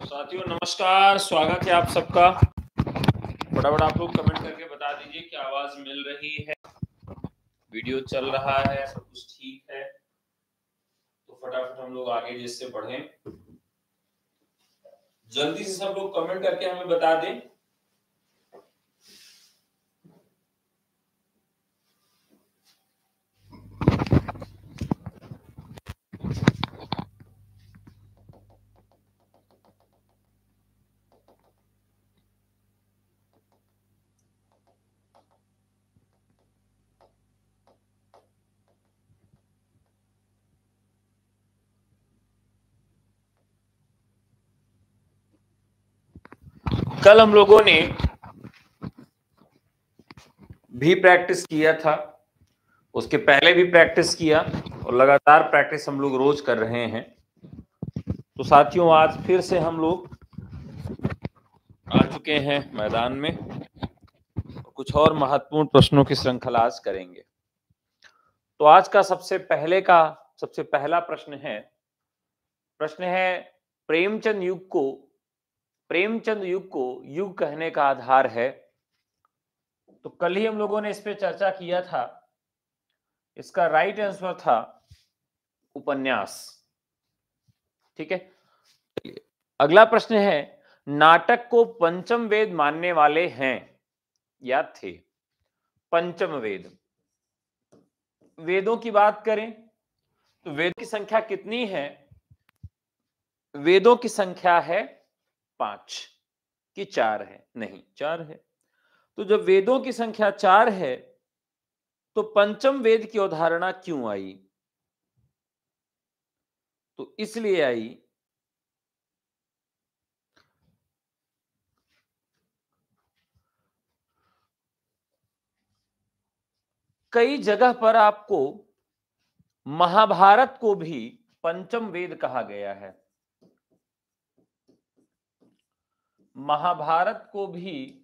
साथियों नमस्कार, स्वागत है आप सबका। फटाफट आप लोग कमेंट करके बता दीजिए कि आवाज मिल रही है, वीडियो चल रहा है, सब कुछ ठीक है। तो फटाफट हम लोग आगे जिससे बढ़ें, जल्दी से सब लोग कमेंट करके हमें बता दें। कल हम लोगों ने भी प्रैक्टिस किया था, उसके पहले भी प्रैक्टिस किया और लगातार प्रैक्टिस हम लोग रोज कर रहे हैं। तो साथियों आज फिर से हम लोग आ चुके हैं मैदान में, कुछ और महत्वपूर्ण प्रश्नों की श्रृंखला आज करेंगे। तो आज का सबसे पहला प्रश्न है प्रेमचंद युग को युग कहने का आधार है। तो कल ही हम लोगों ने इस पे चर्चा किया था। इसका राइट आंसर था उपन्यास। ठीक है, अगला प्रश्न है, नाटक को पंचम वेद मानने वाले हैं या थे? पंचम वेद, वेदों की बात करें तो वेदों की संख्या कितनी है? वेदों की संख्या है 5 कि 4 है? नहीं, 4 है। तो जब वेदों की संख्या 4 है तो पंचम वेद की अवधारणा क्यों आई? तो इसलिए आई कई जगह पर आपको महाभारत को भी पंचम वेद कहा गया है। महाभारत को भी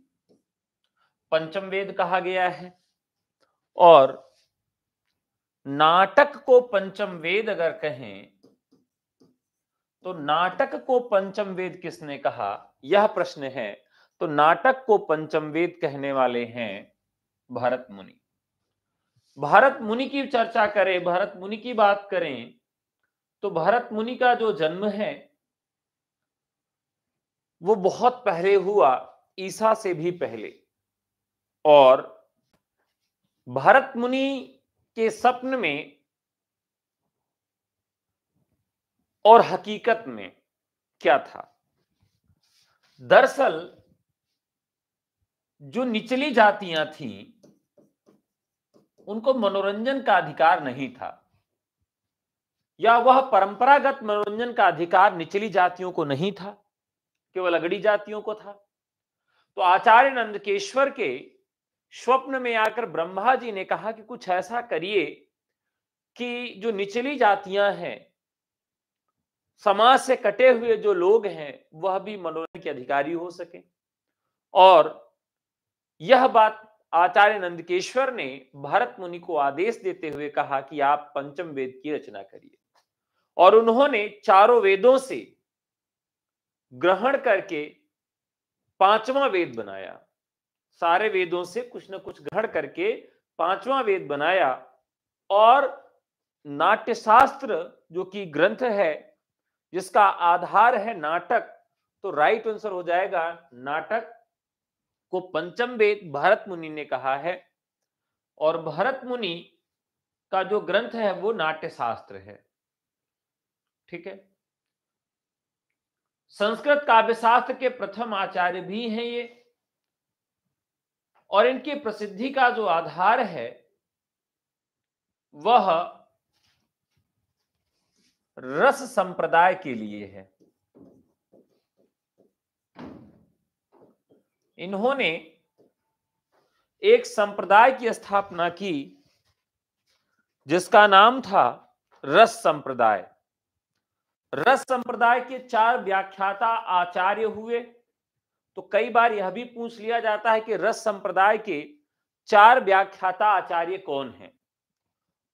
पंचम वेद कहा गया है। और नाटक को पंचम वेद अगर कहें तो नाटक को पंचम वेद किसने कहा, यह प्रश्न है। तो नाटक को पंचम वेद कहने वाले हैं भरत मुनि। भरत मुनि की चर्चा करें, भरत मुनि की बात करें तो भरत मुनि का जो जन्म है वो बहुत पहले हुआ, ईसा से भी पहले। और भरत मुनि के स्वप्न में और हकीकत में क्या था? दरअसल जो निचली जातियां थीं उनको मनोरंजन का अधिकार नहीं था, या वह परंपरागत मनोरंजन का अधिकार निचली जातियों को नहीं था, केवल अगड़ी जातियों को था। तो आचार्य नंदकेश्वर के स्वप्न में आकर ब्रह्मा जी ने कहा कि कुछ ऐसा करिए कि जो निचली जातियां हैं, समाज से कटे हुए जो लोग हैं, वह भी मनोरंजन के अधिकारी हो सके। और यह बात आचार्य नंदकेश्वर ने भरत मुनि को आदेश देते हुए कहा कि आप पंचम वेद की रचना करिए। और उन्होंने चारों वेदों से ग्रहण करके पांचवा वेद बनाया। सारे वेदों से कुछ न कुछ ग्रहण करके पांचवा वेद बनाया। और नाट्यशास्त्र जो कि ग्रंथ है जिसका आधार है नाटक, तो राइट आंसर हो जाएगा नाटक को पंचम वेद भरत मुनि ने कहा है। और भरत मुनि का जो ग्रंथ है वो नाट्यशास्त्र है। ठीक है, संस्कृत काव्यशास्त्र के प्रथम आचार्य भी हैं ये। और इनकी प्रसिद्धि का जो आधार है वह रस संप्रदाय के लिए है। इन्होंने एक संप्रदाय की स्थापना की जिसका नाम था रस संप्रदाय। रस संप्रदाय के 4 व्याख्याता आचार्य हुए। तो कई बार यह भी पूछ लिया जाता है कि रस संप्रदाय के 4 व्याख्याता आचार्य कौन हैं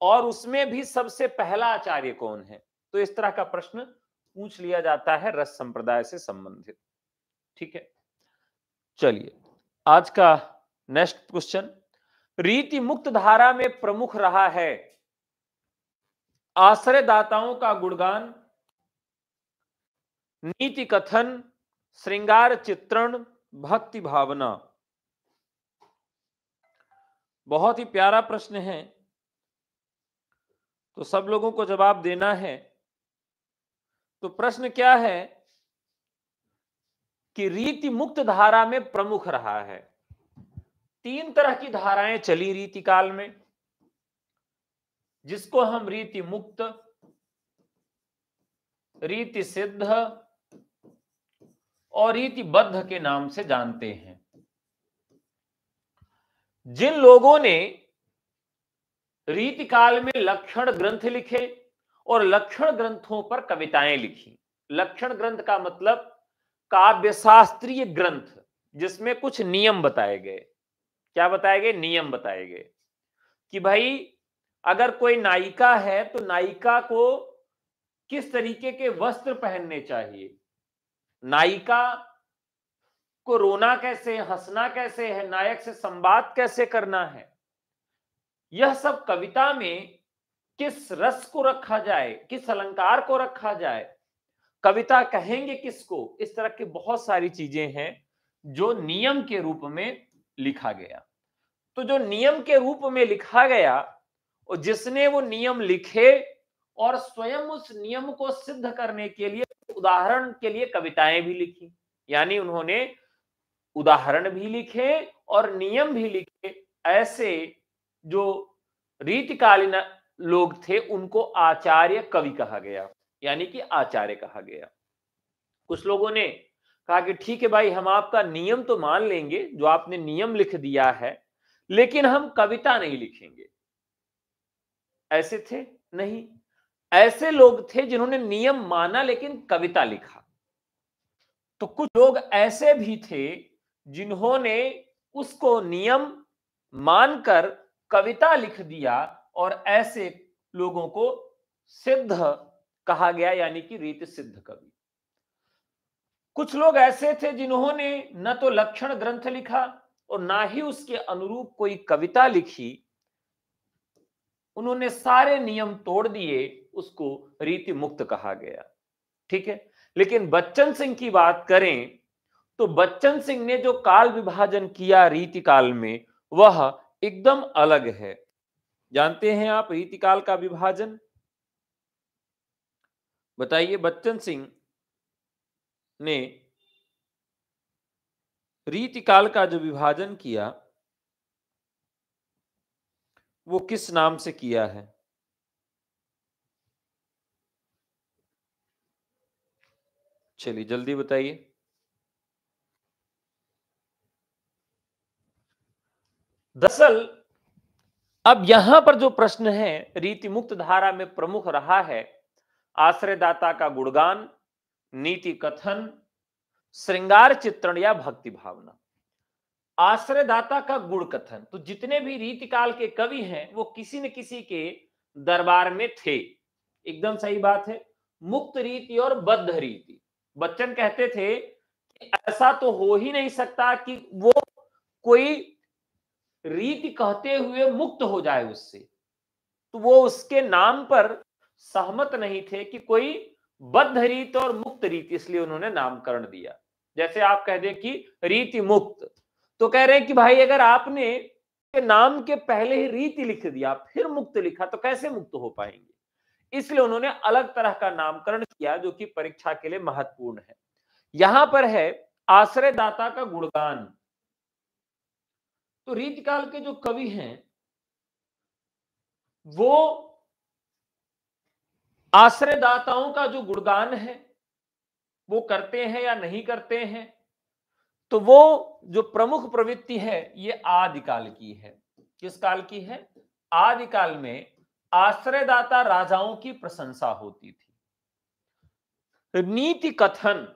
और उसमें भी सबसे पहला आचार्य कौन है। तो इस तरह का प्रश्न पूछ लिया जाता है रस संप्रदाय से संबंधित। ठीक है, चलिए आज का नेक्स्ट क्वेश्चन, रीति मुक्त धारा में प्रमुख रहा है आश्रयदाताओं का गुणगान, नीति कथन, श्रृंगार चित्रण, भक्ति भावना। बहुत ही प्यारा प्रश्न है, तो सब लोगों को जवाब देना है। तो प्रश्न क्या है कि रीति मुक्त धारा में प्रमुख रहा है। तीन तरह की धाराएं चली रीति काल में, जिसको हम रीति मुक्त, रीति सिद्ध और रीतिबद्ध के नाम से जानते हैं। जिन लोगों ने रीति काल में लक्षण ग्रंथ लिखे और लक्षण ग्रंथों पर कविताएं लिखी, लक्षण ग्रंथ का मतलब काव्यशास्त्रीय ग्रंथ जिसमें कुछ नियम बताए गए। क्या बताए गए? नियम बताए गए कि भाई अगर कोई नायिका है तो नायिका को किस तरीके के वस्त्र पहनने चाहिए, नायिका को रोना कैसे, हंसना कैसे है, नायक से संवाद कैसे करना है, यह सब कविता में किस रस को रखा जाए, किस अलंकार को रखा जाए, कविता कहेंगे किसको, इस तरह की बहुत सारी चीजें हैं जो नियम के रूप में लिखा गया। तो जो नियम के रूप में लिखा गया और जिसने वो नियम लिखे और स्वयं उस नियम को सिद्ध करने के लिए उदाहरण के लिए कविताएं भी लिखी, यानी उन्होंने उदाहरण भी लिखे और नियम भी लिखे। ऐसे जो रीतिकालीन लोग थे उनको आचार्य कवि कहा गया, यानी कि आचार्य कहा गया। कुछ लोगों ने कहा कि ठीक है भाई, हम आपका नियम तो मान लेंगे, जो आपने नियम लिख दिया है, लेकिन हम कविता नहीं लिखेंगे। ऐसे थे? नहीं, ऐसे लोग थे जिन्होंने नियम माना लेकिन कविता लिखा। तो कुछ लोग ऐसे भी थे जिन्होंने उसको नियम मानकर कविता लिख दिया और ऐसे लोगों को सिद्ध कहा गया, यानी कि रीति सिद्ध कवि। कुछ लोग ऐसे थे जिन्होंने न तो लक्षण ग्रंथ लिखा और ना ही उसके अनुरूप कोई कविता लिखी, उन्होंने सारे नियम तोड़ दिए, उसको रीति मुक्त कहा गया। ठीक है, लेकिन बच्चन सिंह की बात करें तो बच्चन सिंह ने जो काल विभाजन किया रीति काल में वह एकदम अलग है। जानते हैं आप रीति काल का विभाजन? बताइए, बच्चन सिंह ने रीति काल का जो विभाजन किया वो किस नाम से किया है? चलिए जल्दी बताइए। दरअसल अब यहां पर जो प्रश्न है, रीति मुक्त धारा में प्रमुख रहा है आश्रयदाता का गुणगान, नीति कथन, श्रृंगार चित्रण या भक्ति भावना। आश्रयदाता का गुण कथन, तो जितने भी रीतिकाल के कवि हैं वो किसी न किसी के दरबार में थे। एकदम सही बात है। मुक्त रीति और बद्ध रीति, बच्चन कहते थे कि ऐसा तो हो ही नहीं सकता कि वो कोई रीति कहते हुए मुक्त हो जाए उससे, तो वो उसके नाम पर सहमत नहीं थे कि कोई बद्ध रीति और मुक्त रीति, इसलिए उन्होंने नामकरण दिया। जैसे आप कह दें कि रीति मुक्त, तो कह रहे हैं कि भाई अगर आपने के नाम के पहले ही रीति लिख दिया फिर मुक्त लिखा तो कैसे मुक्त हो पाएंगे, इसलिए उन्होंने अलग तरह का नामकरण किया जो कि परीक्षा के लिए महत्वपूर्ण है। यहां पर है आश्रयदाता का गुणगान। तो रीतिकाल के जो कवि हैं वो आश्रयदाताओं का जो गुणगान है वो करते हैं या नहीं करते हैं, तो वो जो प्रमुख प्रवृत्ति है ये आदिकाल की है। किस काल की है? आदिकाल में आश्रयदाता राजाओं की प्रशंसा होती थी। नीति कथन,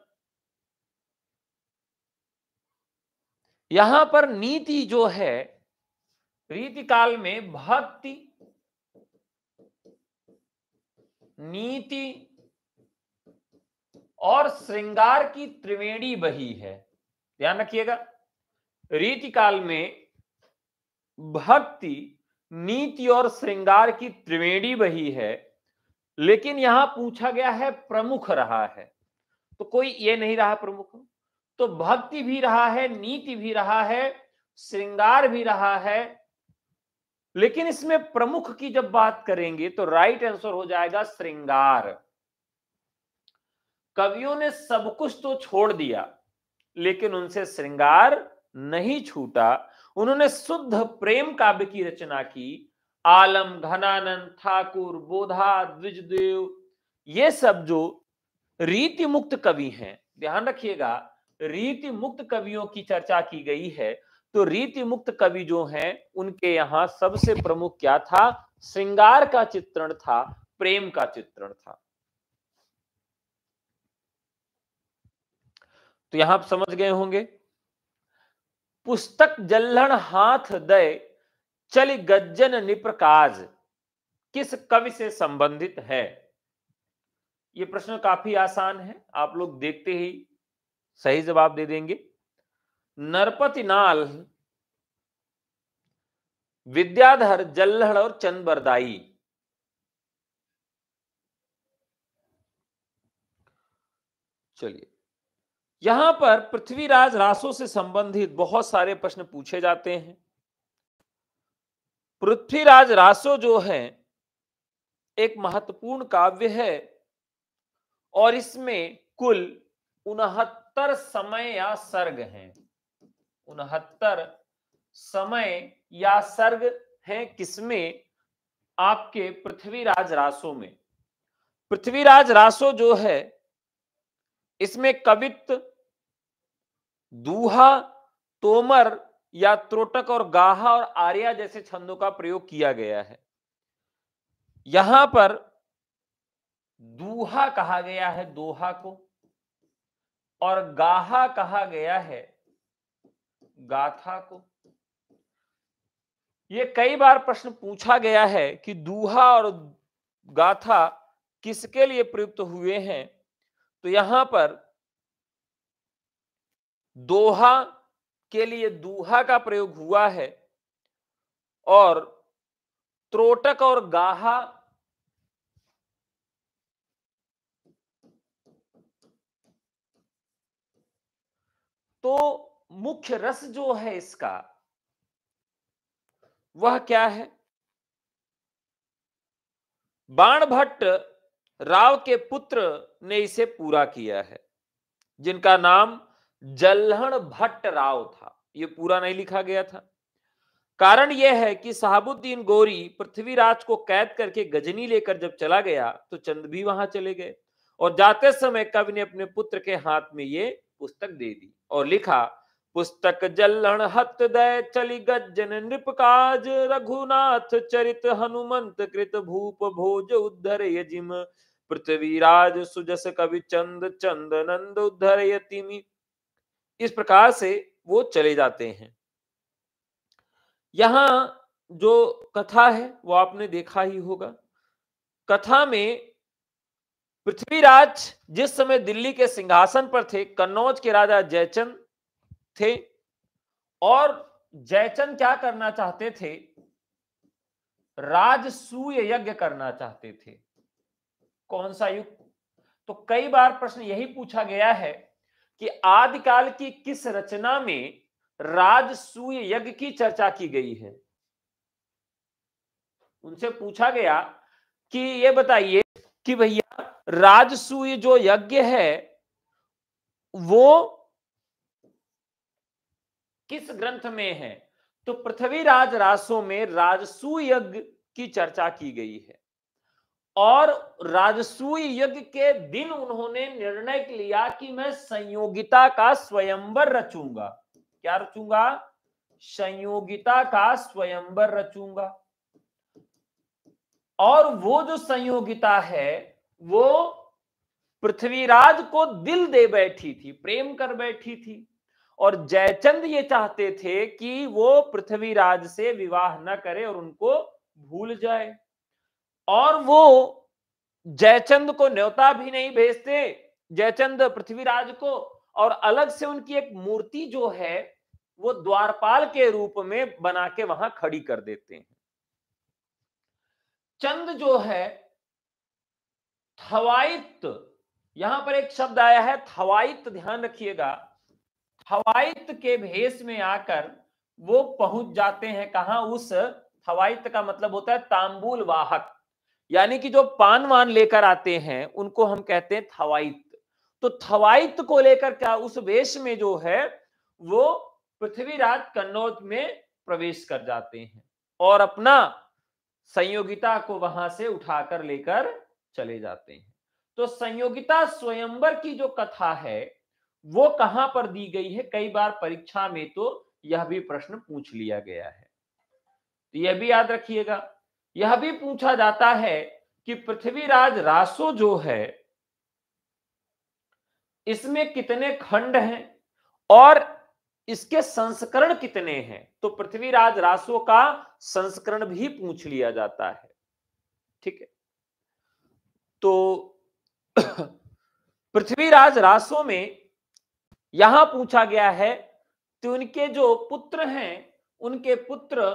यहां पर नीति जो है रीतिकाल में भक्ति, नीति और श्रृंगार की त्रिवेणी बही है। ध्यान रखिएगा, रीतिकाल में भक्ति, नीति और श्रृंगार की त्रिवेणी बही है, लेकिन यहां पूछा गया है प्रमुख रहा है, तो कोई ये नहीं रहा प्रमुख, तो भक्ति भी रहा है, नीति भी रहा है, श्रृंगार भी रहा है, लेकिन इसमें प्रमुख की जब बात करेंगे तो राइट आंसर हो जाएगा श्रृंगार। कवियों ने सब कुछ तो छोड़ दिया, लेकिन उनसे श्रृंगार नहीं छूटा। उन्होंने शुद्ध प्रेम काव्य की रचना की। आलम, घनानंद, ठाकुर, बोधा, द्विजदेव, ये सब जो रीति मुक्त कवि हैं, ध्यान रखिएगा, रीति मुक्त कवियों की चर्चा की गई है, तो रीति मुक्त कवि जो हैं उनके यहां सबसे प्रमुख क्या था? श्रृंगार का चित्रण था, प्रेम का चित्रण था। तो यहां आप समझ गए होंगे। पुस्तक जल्हण हाथ दय चल गज्जन निप्रकाज किस कवि से संबंधित है? यह प्रश्न काफी आसान है, आप लोग देखते ही सही जवाब दे देंगे। नरपति नाल, विद्याधर, जल्हड़ और चंदबरदाई। चलिए, यहां पर पृथ्वीराज रासो से संबंधित बहुत सारे प्रश्न पूछे जाते हैं। पृथ्वीराज रासो जो है एक महत्वपूर्ण काव्य है और इसमें कुल 69 समय या सर्ग हैं। 69 समय या सर्ग हैं किसमें? आपके पृथ्वीराज रासो में। पृथ्वीराज रासो जो है इसमें कवित्व, दूहा, तोमर या त्रोटक और गाहा और आर्या जैसे छंदों का प्रयोग किया गया है। यहां पर दूहा कहा गया है दोहा को, और गाहा कहा गया है गाथा को। यह कई बार प्रश्न पूछा गया है कि दूहा और गाथा किसके लिए प्रयुक्त हुए हैं, तो यहां पर दोहा के लिए दूहा का प्रयोग हुआ है और त्रोटक और गाहा तो मुख्य रस जो है इसका वह क्या है? बाणभट्ट राव के पुत्र ने इसे पूरा किया है, जिनका नाम जल्हण भट्ट राव था। यह पूरा नहीं लिखा गया था। कारण यह है कि साहबुद्दीन गोरी पृथ्वीराज को कैद करके गजनी लेकर जब चला गया तो चंद भी वहां चले गए, और जाते समय कवि ने अपने पुत्र के हाथ में ये पुस्तक दे दी और लिखा, पुस्तक जल्हण हत दय चली गज्जन नृपकाज रघुनाथ चरित हनुमंत कृत भूप भोज उद्धर यजिम पृथ्वीराज सुजस कवि चंद चंद नंद उद्धर यतिमी। इस प्रकार से वो चले जाते हैं। यहां जो कथा है वो आपने देखा ही होगा। कथा में पृथ्वीराज जिस समय दिल्ली के सिंहासन पर थे, कन्नौज के राजा जयचंद थे, और जयचंद क्या करना चाहते थे? राजसूय यज्ञ करना चाहते थे। कौन सा युग? तो कई बार प्रश्न यही पूछा गया है कि आदिकाल की किस रचना में राजसूय यज्ञ की चर्चा की गई है? उनसे पूछा गया कि ये बताइए कि भैया राजसूय जो यज्ञ है वो किस ग्रंथ में है? तो पृथ्वीराज रासो में राजसूय यज्ञ की चर्चा की गई है, और राजसूय यज्ञ के दिन उन्होंने निर्णय लिया कि मैं संयोगिता का स्वयंवर रचूंगा। क्या रचूंगा? संयोगिता का स्वयंवर रचूंगा। और वो जो संयोगिता है वो पृथ्वीराज को दिल दे बैठी थी, प्रेम कर बैठी थी, और जयचंद ये चाहते थे कि वो पृथ्वीराज से विवाह न करे और उनको भूल जाए, और वो जयचंद को न्योता भी नहीं भेजते, जयचंद पृथ्वीराज को, और अलग से उनकी एक मूर्ति जो है वो द्वारपाल के रूप में बना के वहां खड़ी कर देते हैं। चंद जो है थवाइत, यहां पर एक शब्द आया है थवाइत, ध्यान रखिएगा, थवाइत के भेष में आकर वो पहुंच जाते हैं कहां, उस थवाइत का मतलब होता है तांबूल वाहक, यानी कि जो पान वान लेकर आते हैं उनको हम कहते हैं थवाइत। तो थवाइत को लेकर क्या उस वेश में जो है वो पृथ्वीराज कन्नौज में प्रवेश कर जाते हैं और अपना संयोगिता को वहां से उठाकर लेकर चले जाते हैं। तो संयोगिता स्वयंवर की जो कथा है वो कहां पर दी गई है, कई बार परीक्षा में तो यह भी प्रश्न पूछ लिया गया है, तो यह भी याद रखिएगा। यह भी पूछा जाता है कि पृथ्वीराज रासो जो है इसमें कितने खंड हैं और इसके संस्करण कितने हैं, तो पृथ्वीराज रासो का संस्करण भी पूछ लिया जाता है। ठीक है, तो पृथ्वीराज रासो में यहां पूछा गया है कि उनके जो पुत्र हैं उनके पुत्र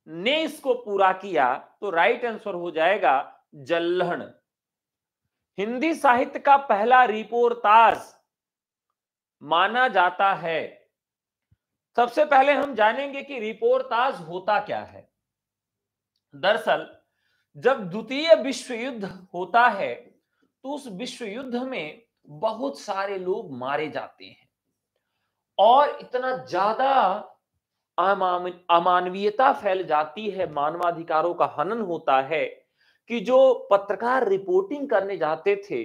ने इसको पूरा किया, तो राइट आंसर हो जाएगा जल्लहण। हिंदी साहित्य का पहला रिपोर्ताज माना जाता है। सबसे पहले हम जानेंगे कि रिपोर्ताज होता क्या है। दरअसल जब द्वितीय विश्व युद्ध होता है तो उस विश्व युद्ध में बहुत सारे लोग मारे जाते हैं और इतना ज्यादा अमानवीयता फैल जाती है, मानवाधिकारों का हनन होता है कि जो पत्रकार रिपोर्टिंग करने जाते थे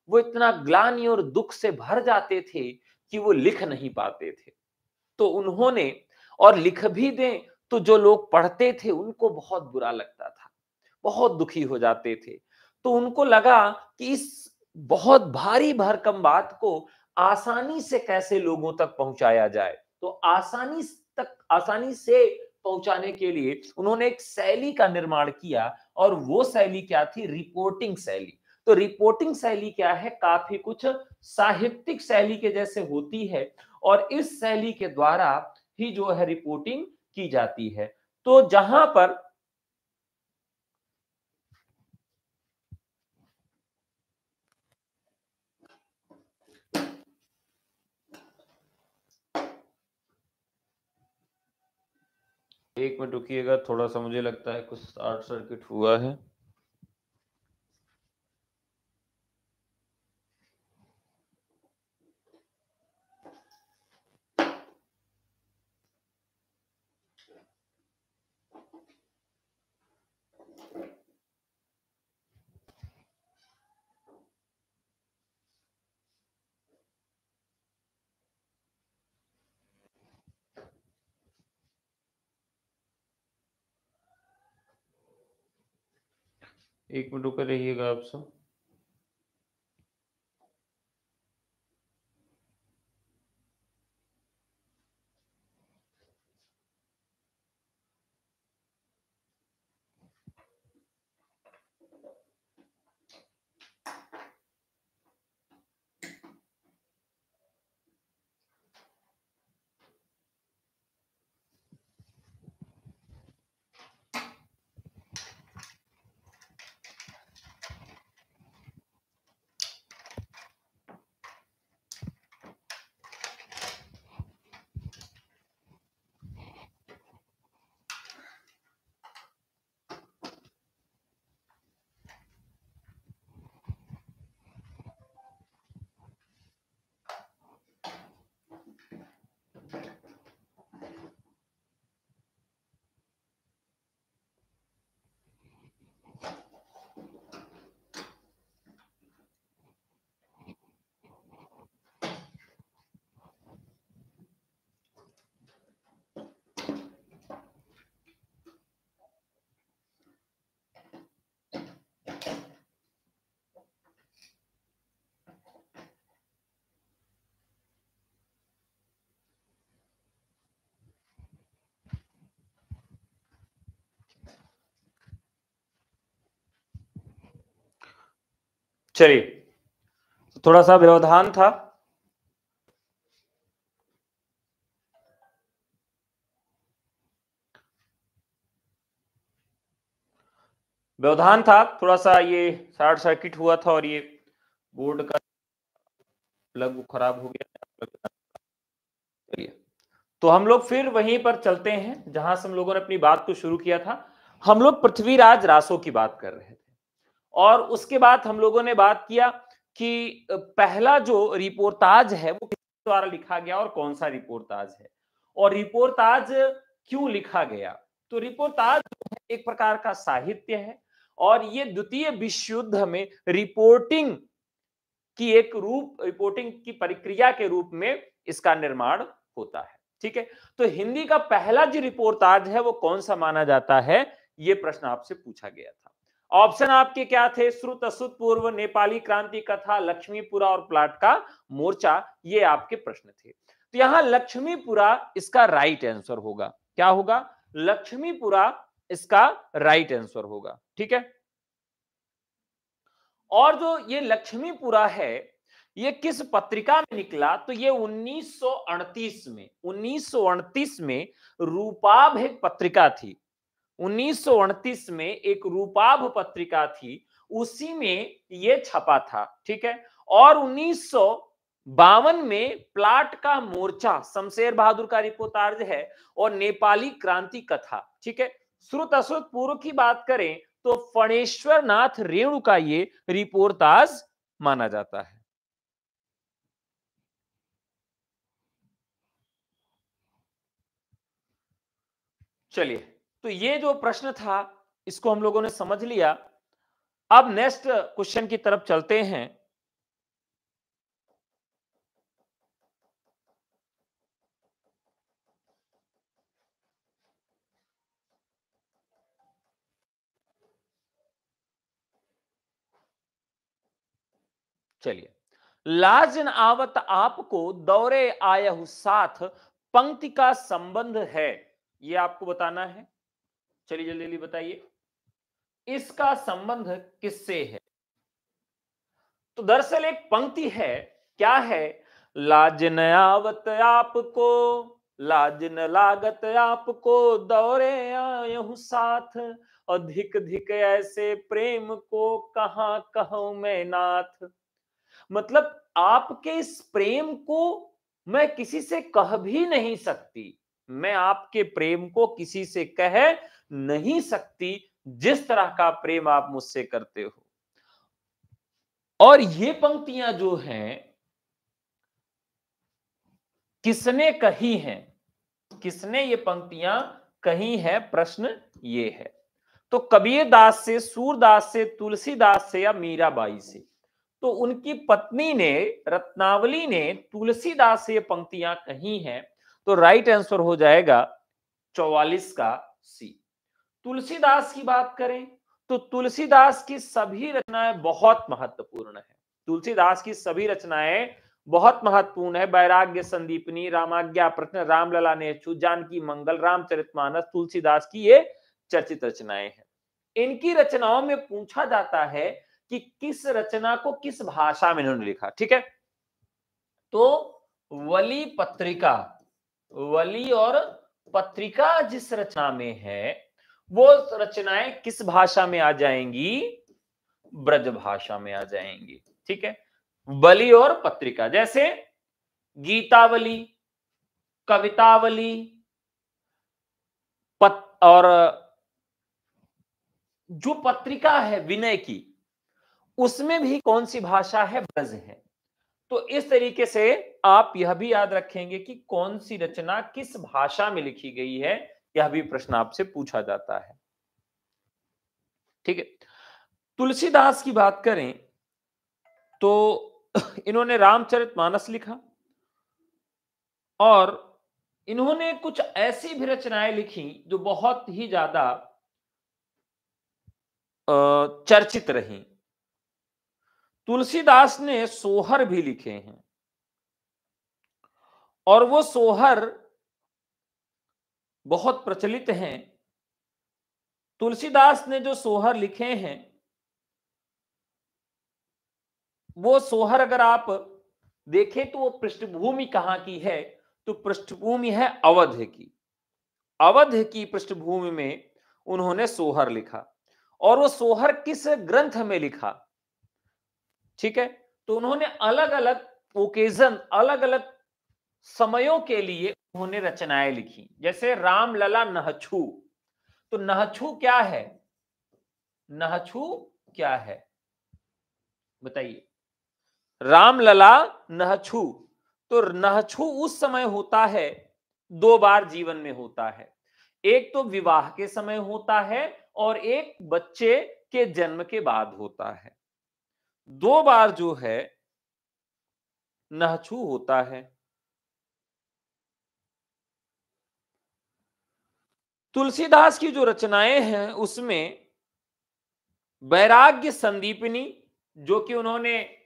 वो इतना ग्लानि और दुख से भर जाते थे कि वो लिख नहीं पाते थे। तो उन्होंने, और लिख भी दें तो जो लोग पढ़ते थे उनको बहुत बुरा लगता था, बहुत दुखी हो जाते थे। तो उनको लगा कि इस बहुत भारी भरकम बात को आसानी से कैसे लोगों तक पहुंचाया जाए, तो आसानी से पहुंचाने के लिए उन्होंने एक शैली का निर्माण किया, और वो शैली क्या थी, रिपोर्टिंग शैली। तो रिपोर्टिंग शैली क्या है, काफी कुछ साहित्यिक शैली के जैसे होती है, और इस शैली के द्वारा ही जो है रिपोर्टिंग की जाती है। तो जहां पर एक मिनट रुकिएगा, थोड़ा सा मुझे लगता है कुछ शॉर्ट सर्किट हुआ है। एक मिनट रुके रहिएगा आप सब। चलिए, थोड़ा सा व्यवधान था। व्यवधान था थोड़ा सा, ये शॉर्ट सर्किट हुआ था और ये बोर्ड का प्लग खराब हो गया। चलिए, तो हम लोग फिर वहीं पर चलते हैं जहां से हम लोगों ने अपनी बात को शुरू किया था। हम लोग पृथ्वीराज रासो की बात कर रहे थे और उसके बाद हम लोगों ने बात किया कि पहला जो रिपोर्टाज है वो किसके द्वारा लिखा गया और कौन सा रिपोर्टाज है और रिपोर्टाज क्यों लिखा गया। तो रिपोर्टाज एक प्रकार का साहित्य है और ये द्वितीय विश्व युद्ध में रिपोर्टिंग की एक रूप, रिपोर्टिंग की प्रक्रिया के रूप में इसका निर्माण होता है। ठीक है, तो हिंदी का पहला जो रिपोर्टाज है वो कौन सा माना जाता है, ये प्रश्न आपसे पूछा गया था। ऑप्शन आपके क्या थे? श्रुत अश्रुत पूर्व, नेपाली क्रांति कथा, लक्ष्मीपुरा और प्लाट का मोर्चा, ये आपके प्रश्न थे। तो यहां लक्ष्मीपुरा इसका राइट आंसर होगा। क्या होगा? लक्ष्मीपुरा इसका राइट आंसर होगा। ठीक है, और जो ये लक्ष्मीपुरा है ये किस पत्रिका में निकला? तो ये 1938 में रूपाभ एक पत्रिका थी। 1938 में एक रूपाभ पत्रिका थी, उसी में ये छपा था। ठीक है, और 1952 में प्लाट का मोर्चा, शमशेर बहादुर का रिपोर्टाज है, और नेपाली क्रांति कथा। ठीक है, श्रुत अश्रुत पूर्व की बात करें तो फणेश्वर नाथ रेणु का ये रिपोर्टाज माना जाता है। चलिए, तो ये जो प्रश्न था इसको हम लोगों ने समझ लिया। अब नेक्स्ट क्वेश्चन की तरफ चलते हैं। चलिए, लाजन आवत आपको दौरे आयहु साथ पंक्ति का संबंध है, ये आपको बताना है। चलिए जल्दी जल्दी बताइए, इसका संबंध किससे है? तो दरअसल एक पंक्ति है, क्या है? लाज न आवत आपको, लाज न लागत आपको, दौरे आयहु साथ, अधिक धिक ऐसे प्रेम को कहां कहूं मैं नाथ। मतलब आपके इस प्रेम को मैं किसी से कह भी नहीं सकती, मैं आपके प्रेम को किसी से कह नहीं सकती, जिस तरह का प्रेम आप मुझसे करते हो। और ये पंक्तियां जो हैं किसने कही हैं? किसने ये पंक्तियां कही हैं? प्रश्न ये है। तो कबीरदास से, सूरदास से, तुलसीदास से या मीराबाई से? तो उनकी पत्नी ने, रत्नावली ने तुलसीदास से ये पंक्तियां कही हैं। तो राइट आंसर हो जाएगा 44 का सी। तुलसीदास की बात करें तो तुलसीदास की सभी रचनाएं बहुत महत्वपूर्ण है। तुलसीदास की सभी रचनाएं बहुत महत्वपूर्ण है। वैराग्य संदीपनी, रामाज्ञा प्रश्न, रामलला नेछु, जानकी मंगल, रामचरितमानस, तुलसीदास की ये चर्चित रचनाएं हैं। इनकी रचनाओं में पूछा जाता है कि किस रचना को किस भाषा में इन्होंने लिखा। ठीक है, तो वली पत्रिका, वली और पत्रिका जिस रचना में है वो रचनाएं किस भाषा में आ जाएंगी? ब्रज भाषा में आ जाएंगी। ठीक है, बलि और पत्रिका, जैसे गीतावली, कवितावली, और जो पत्रिका है विनय की, उसमें भी कौन सी भाषा है? ब्रज है। तो इस तरीके से आप यह भी याद रखेंगे कि कौन सी रचना किस भाषा में लिखी गई है, यह भी प्रश्न आपसे पूछा जाता है। ठीक है, तुलसीदास की बात करें तो इन्होंने रामचरितमानस लिखा और इन्होंने कुछ ऐसी भी रचनाएं लिखी जो बहुत ही ज्यादा चर्चित रही। तुलसीदास ने सोहर भी लिखे हैं और वो सोहर बहुत प्रचलित हैं। तुलसीदास ने जो सोहर लिखे हैं वो सोहर अगर आप देखें तो वो पृष्ठभूमि कहां की है, तो पृष्ठभूमि है अवध की। अवध की पृष्ठभूमि में उन्होंने सोहर लिखा, और वो सोहर किस ग्रंथ में लिखा, ठीक है। तो उन्होंने अलग अलग ओकेजन, अलग अलग समयों के लिए उन्होंने रचनाएं लिखी। जैसे रामलला नहछू, तो नहछू क्या है, नहछू क्या है बताइए। रामलला नहछू, तो नहछू उस समय होता है, दो बार जीवन में होता है। एक तो विवाह के समय होता है और एक बच्चे के जन्म के बाद होता है। दो बार जो है नहछू होता है। तुलसीदास की जो रचनाएं हैं उसमें वैराग्य संदीपनी, जो कि उन्होंने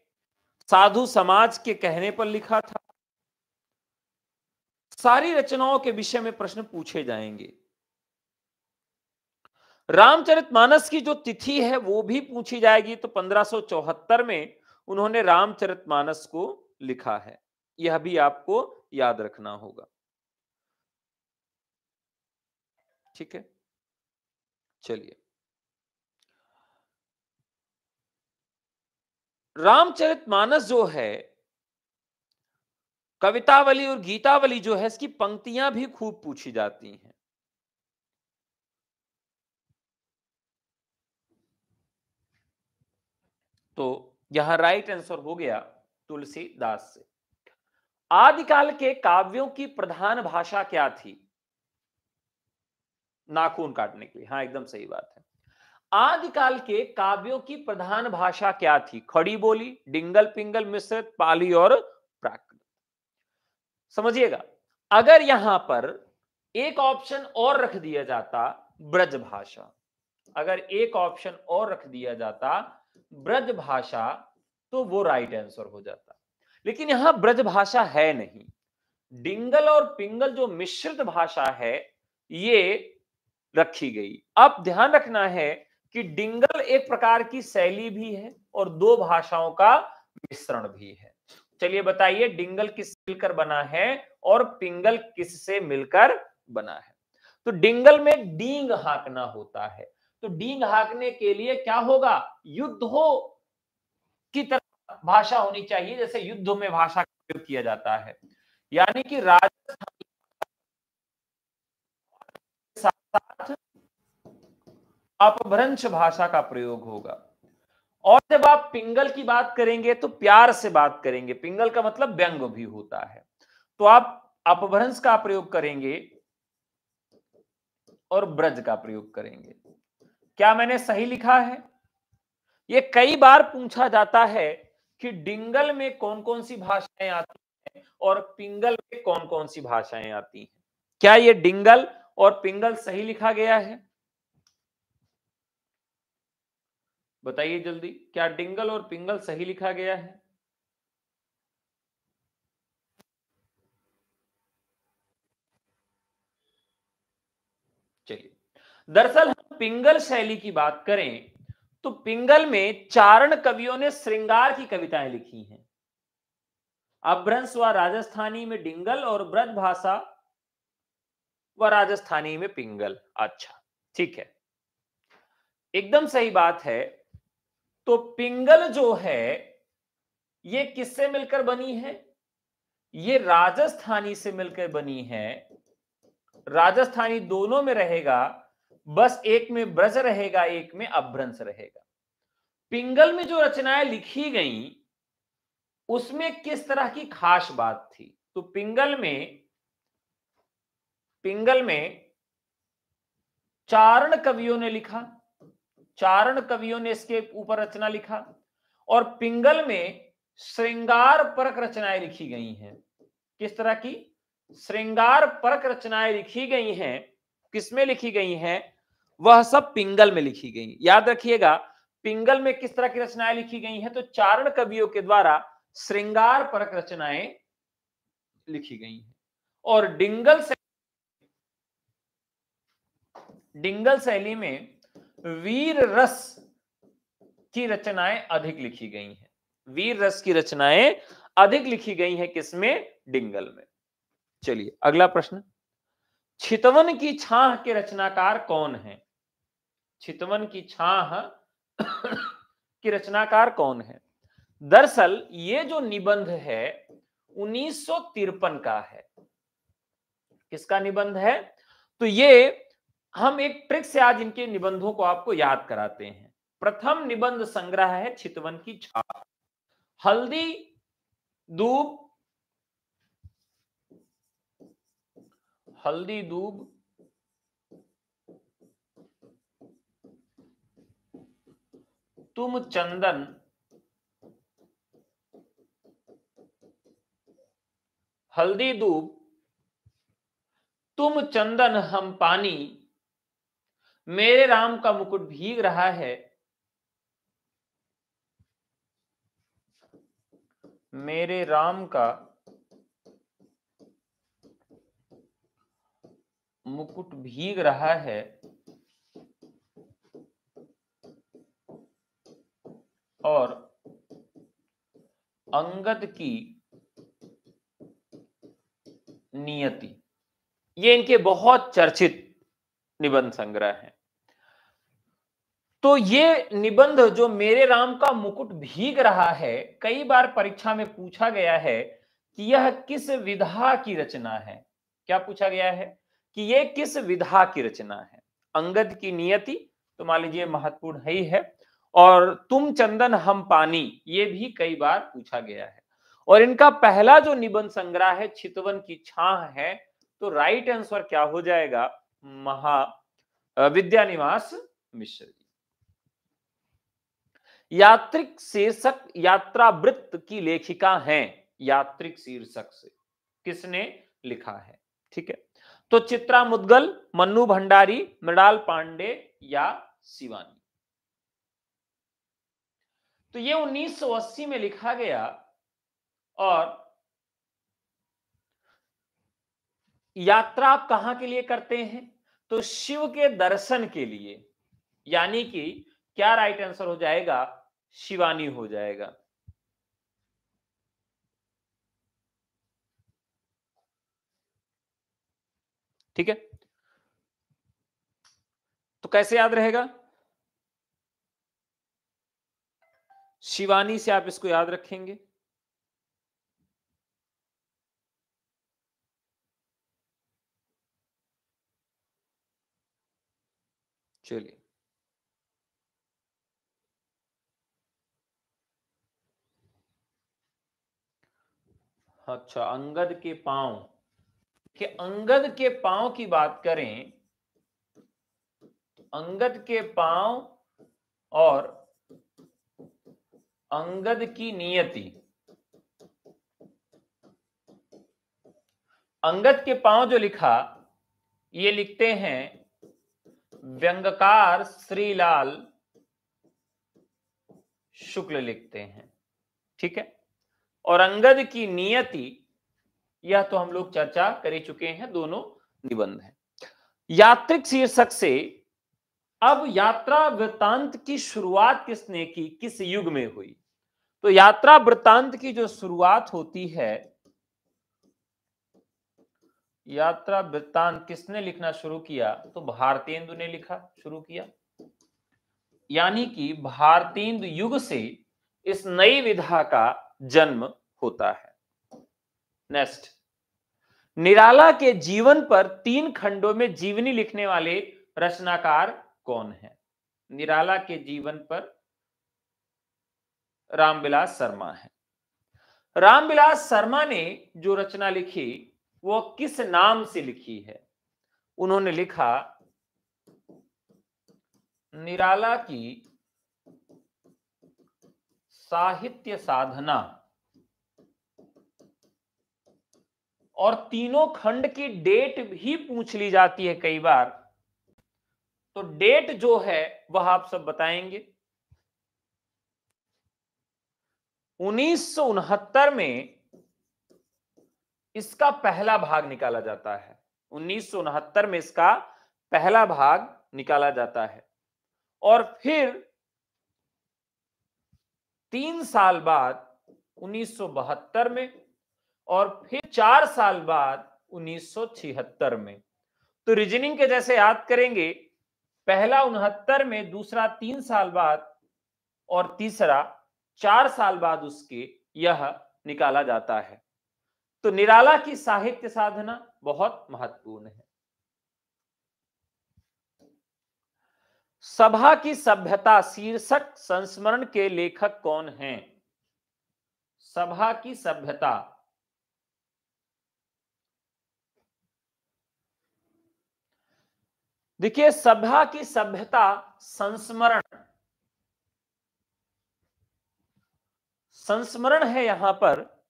साधु समाज के कहने पर लिखा था। सारी रचनाओं के विषय में प्रश्न पूछे जाएंगे। रामचरितमानस की जो तिथि है वो भी पूछी जाएगी, तो 1574 में उन्होंने रामचरितमानस को लिखा है, यह भी आपको याद रखना होगा। ठीक है, चलिए। रामचरितमानस जो है, कवितावली और गीतावली जो है, इसकी पंक्तियां भी खूब पूछी जाती हैं। तो यहां राइट आंसर हो गया तुलसीदास से। आदिकाल के काव्यों की प्रधान भाषा क्या थी, नाखून काटने के लिए, हाँ एकदम सही बात है। आदिकाल के काव्यों की प्रधान भाषा क्या थी, खड़ी बोली, डिंगल पिंगल मिश्रित, पाली और प्राकृत। समझिएगा, अगर यहां पर एक ऑप्शन और रख दिया जाता ब्रज भाषा, अगर एक ऑप्शन और रख दिया जाता ब्रज भाषा, तो वो राइट आंसर हो जाता। लेकिन यहां ब्रज भाषा है नहीं, डिंगल और पिंगल जो मिश्रित भाषा है ये रखी गई। अब ध्यान रखना है कि डिंगल एक प्रकार की शैली भी है और दो भाषाओं का मिश्रण भी है। चलिए बताइए, डिंगल किससे मिलकर बना है और पिंगल किससे मिलकर बना है। तो डिंगल में डींग हांकना होता है, तो डींग हांकने के लिए क्या होगा, युद्ध हो की तरह भाषा होनी चाहिए, जैसे युद्ध में भाषा का प्रयोग किया जाता है। यानी कि राजस्थान के साथ साथ अपभ्रंश भाषा का प्रयोग होगा। और जब आप पिंगल की बात करेंगे तो प्यार से बात करेंगे, पिंगल का मतलब व्यंग भी होता है, तो आप अपभ्रंश का प्रयोग करेंगे और ब्रज का प्रयोग करेंगे। क्या मैंने सही लिखा है? ये कई बार पूछा जाता है कि डिंगल में कौन कौन सी भाषाएं आती हैं और पिंगल में कौन कौन सी भाषाएं आती हैं। क्या ये डिंगल और पिंगल सही लिखा गया है? बताइए जल्दी, क्या डिंगल और पिंगल सही लिखा गया है? चलिए, दरअसल हम पिंगल शैली की बात करें तो पिंगल में चारण कवियों ने श्रृंगार की कविताएं लिखी हैं। अपभ्रंश व राजस्थानी में डिंगल और ब्रज भाषा व राजस्थानी में पिंगल। अच्छा, ठीक है, एकदम सही बात है। तो पिंगल जो है ये किससे मिलकर बनी है, ये राजस्थानी से मिलकर बनी है। राजस्थानी दोनों में रहेगा, बस एक में ब्रज रहेगा, एक में अपभ्रंश रहेगा। पिंगल में जो रचनाएं लिखी गई उसमें किस तरह की खास बात थी, तो पिंगल में चारण कवियों ने लिखा, चारण कवियों ने इसके ऊपर रचना लिखा, और पिंगल में श्रृंगार परक रचनाएं लिखी गई हैं। किस तरह की श्रृंगार परक रचनाएं लिखी गई हैं, किसमें लिखी गई हैं, वह सब पिंगल में लिखी गई। याद रखिएगा, पिंगल में किस तरह की रचनाएं लिखी गई हैं, तो चारण कवियों के द्वारा श्रृंगार परक रचनाएं लिखी गई हैं। और डिंगल शैली में वीर रस की रचनाएं अधिक लिखी गई हैं। वीर रस की रचनाएं अधिक लिखी गई हैं किसमें? डिंगल में। चलिए अगला प्रश्न, चितवन की छाह के रचनाकार कौन है? चितवन की छाह की रचनाकार कौन है? दरअसल ये जो निबंध है 1953 का है। किसका निबंध है? तो ये हम एक ट्रिक से आज इनके निबंधों को आपको याद कराते हैं। प्रथम निबंध संग्रह है चितवन की छाह। हल्दी दूब, हल्दी दूब तुम चंदन, हल्दी दूब तुम चंदन हम पानी, मेरे राम का मुकुट भीग रहा है, मेरे राम का मुकुट भीग रहा है, और अंगद की नियति। ये इनके बहुत चर्चित निबंध संग्रह हैं। तो ये निबंध जो मेरे राम का मुकुट भीग रहा है, कई बार परीक्षा में पूछा गया है कि यह किस विधा की रचना है। क्या पूछा गया है? कि यह किस विधा की रचना है। अंगद की नियति तो मान लीजिए महत्वपूर्ण है ही है, और तुम चंदन हम पानी ये भी कई बार पूछा गया है। और इनका पहला जो निबंध संग्रह है चितवन की छाह है, तो राइट आंसर क्या हो जाएगा? विद्यानिवास मिश्र जी। यात्रिक शीर्षक यात्रावृत्त की लेखिका हैं। यात्रिक शीर्षक से किसने लिखा है? ठीक है, तो चित्रा मुद्गल, मन्नू भंडारी, मृणाल पांडे या शिवानी। तो ये 1980 में लिखा गया, और यात्रा आप कहां के लिए करते हैं? तो शिव के दर्शन के लिए, यानी कि क्या राइट आंसर हो जाएगा? शिवानी हो जाएगा। ठीक है, तो कैसे याद रहेगा? शिवानी से आप इसको याद रखेंगे। चलिए, अच्छा, अंगद के पांव, कि अंगद के पांव की बात करें, अंगद के पांव और अंगद की नियति। अंगद के पांव जो लिखा, ये लिखते हैं व्यंगकार श्रीलाल शुक्ल लिखते हैं। ठीक है, और अंगद की नियति, यह तो हम लोग चर्चा कर ही चुके हैं, दोनों निबंध हैं। यात्रिक शीर्षक से अब यात्रा वृत्तांत की शुरुआत किसने की, किस युग में हुई? तो यात्रा वृत्तांत की जो शुरुआत होती है, यात्रा वृत्तांत किसने लिखना शुरू किया? तो भारतेंदु ने लिखा शुरू किया, यानी कि भारतेंदु युग से इस नई विधा का जन्म होता है। नेक्स्ट, निराला के जीवन पर 3 खंडों में जीवनी लिखने वाले रचनाकार कौन है? निराला के जीवन पर रामविलास शर्मा है। रामविलास शर्मा ने जो रचना लिखी वो किस नाम से लिखी है? उन्होंने लिखा निराला की साहित्य साधना, और तीनों खंड की डेट भी पूछ ली जाती है कई बार, तो डेट जो है वह आप सब बताएंगे। 1969 में इसका पहला भाग निकाला जाता है। 1969 में इसका पहला भाग निकाला जाता है, और फिर 3 साल बाद 1972 में, और फिर 4 साल बाद 1976 में। तो रीजनिंग के जैसे याद करेंगे, पहला 69 में, दूसरा 3 साल बाद और तीसरा 4 साल बाद उसके यह निकाला जाता है। तो निराला की साहित्य साधना बहुत महत्वपूर्ण है। सभा की सभ्यता शीर्षक संस्मरण के लेखक कौन हैं? सभा की सभ्यता, देखिए सभा की सभ्यता संस्मरण, संस्मरण है यहां पर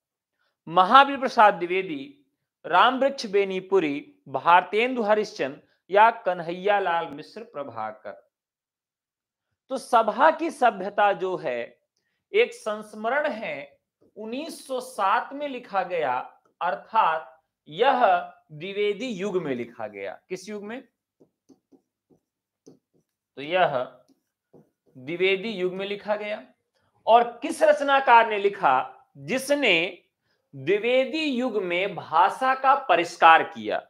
महावीर प्रसाद द्विवेदी, रामवृक्ष बेनीपुरी, भारतेंदु हरिश्चंद्र या कन्हैया लाल मिश्र प्रभाकर। तो सभा की सभ्यता जो है एक संस्मरण है, 1907 में लिखा गया, अर्थात यह द्विवेदी युग में लिखा गया। किस युग में? तो यह द्विवेदी युग में लिखा गया। और किस रचनाकार ने लिखा? जिसने द्विवेदी युग में भाषा का परिष्कार किया।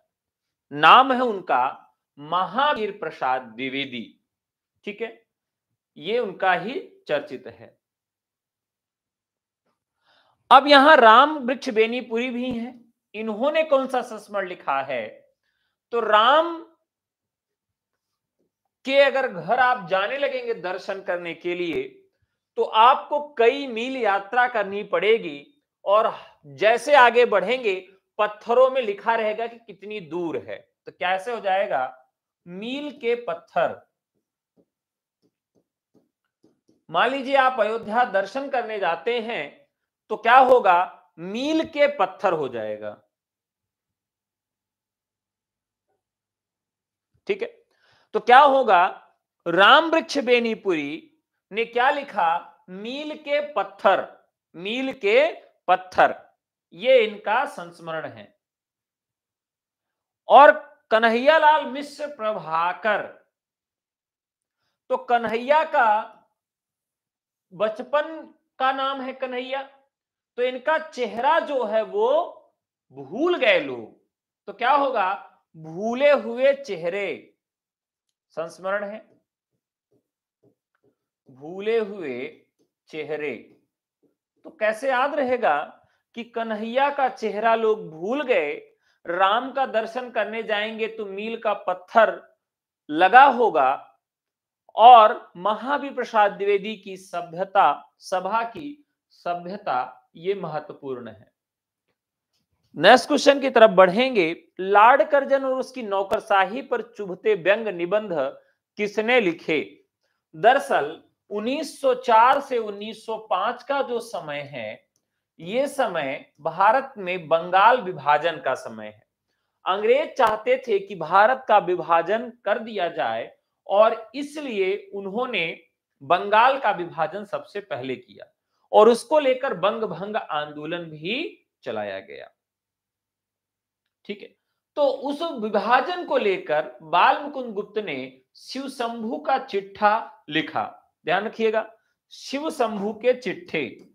नाम है उनका महावीर प्रसाद द्विवेदी। ठीक है, ये उनका ही चर्चित है। अब यहां राम वृक्ष बेनीपुरी भी हैं। इन्होंने कौन सा संस्मरण लिखा है? तो राम के अगर घर आप जाने लगेंगे दर्शन करने के लिए, तो आपको कई मील यात्रा करनी पड़ेगी, और जैसे आगे बढ़ेंगे पत्थरों में लिखा रहेगा कि कितनी दूर है। तो कैसे हो जाएगा? मील के पत्थर। मान लीजिए आप अयोध्या दर्शन करने जाते हैं, तो क्या होगा? मील के पत्थर हो जाएगा। ठीक है, तो क्या होगा? राम वृक्ष बेनीपुरी ने क्या लिखा? मील के पत्थर, मील के पत्थर, ये इनका संस्मरण है। और कन्हैयालाल मिश्र प्रभाकर, तो कन्हैया का बचपन का नाम है कन्हैया, तो इनका चेहरा जो है वो भूल गए लोग, तो क्या होगा? भूले हुए चेहरे, संस्मरण है भूले हुए चेहरे। तो कैसे याद रहेगा कि कन्हैया का चेहरा लोग भूल गए, राम का दर्शन करने जाएंगे तो मील का पत्थर लगा होगा, और महावीर प्रसाद द्विवेदी की सभ्यता, सभा की सभ्यता, ये महत्वपूर्ण है। नेक्स्ट क्वेश्चन की तरफ बढ़ेंगे। लॉर्ड कर्जन और उसकी नौकरशाही पर चुभते व्यंग निबंध किसने लिखे? दरअसल 1904 से 1905 का जो समय है, ये समय भारत में बंगाल विभाजन का समय है। अंग्रेज चाहते थे कि भारत का विभाजन कर दिया जाए, और इसलिए उन्होंने बंगाल का विभाजन सबसे पहले किया, और उसको लेकर बंग भंग आंदोलन भी चलाया गया। ठीक है, तो उस विभाजन को लेकर बाल मुकुंद गुप्त ने शिव शंभू का चिट्ठा लिखा। ध्यान रखिएगा, शिव शंभू के चिट्ठे।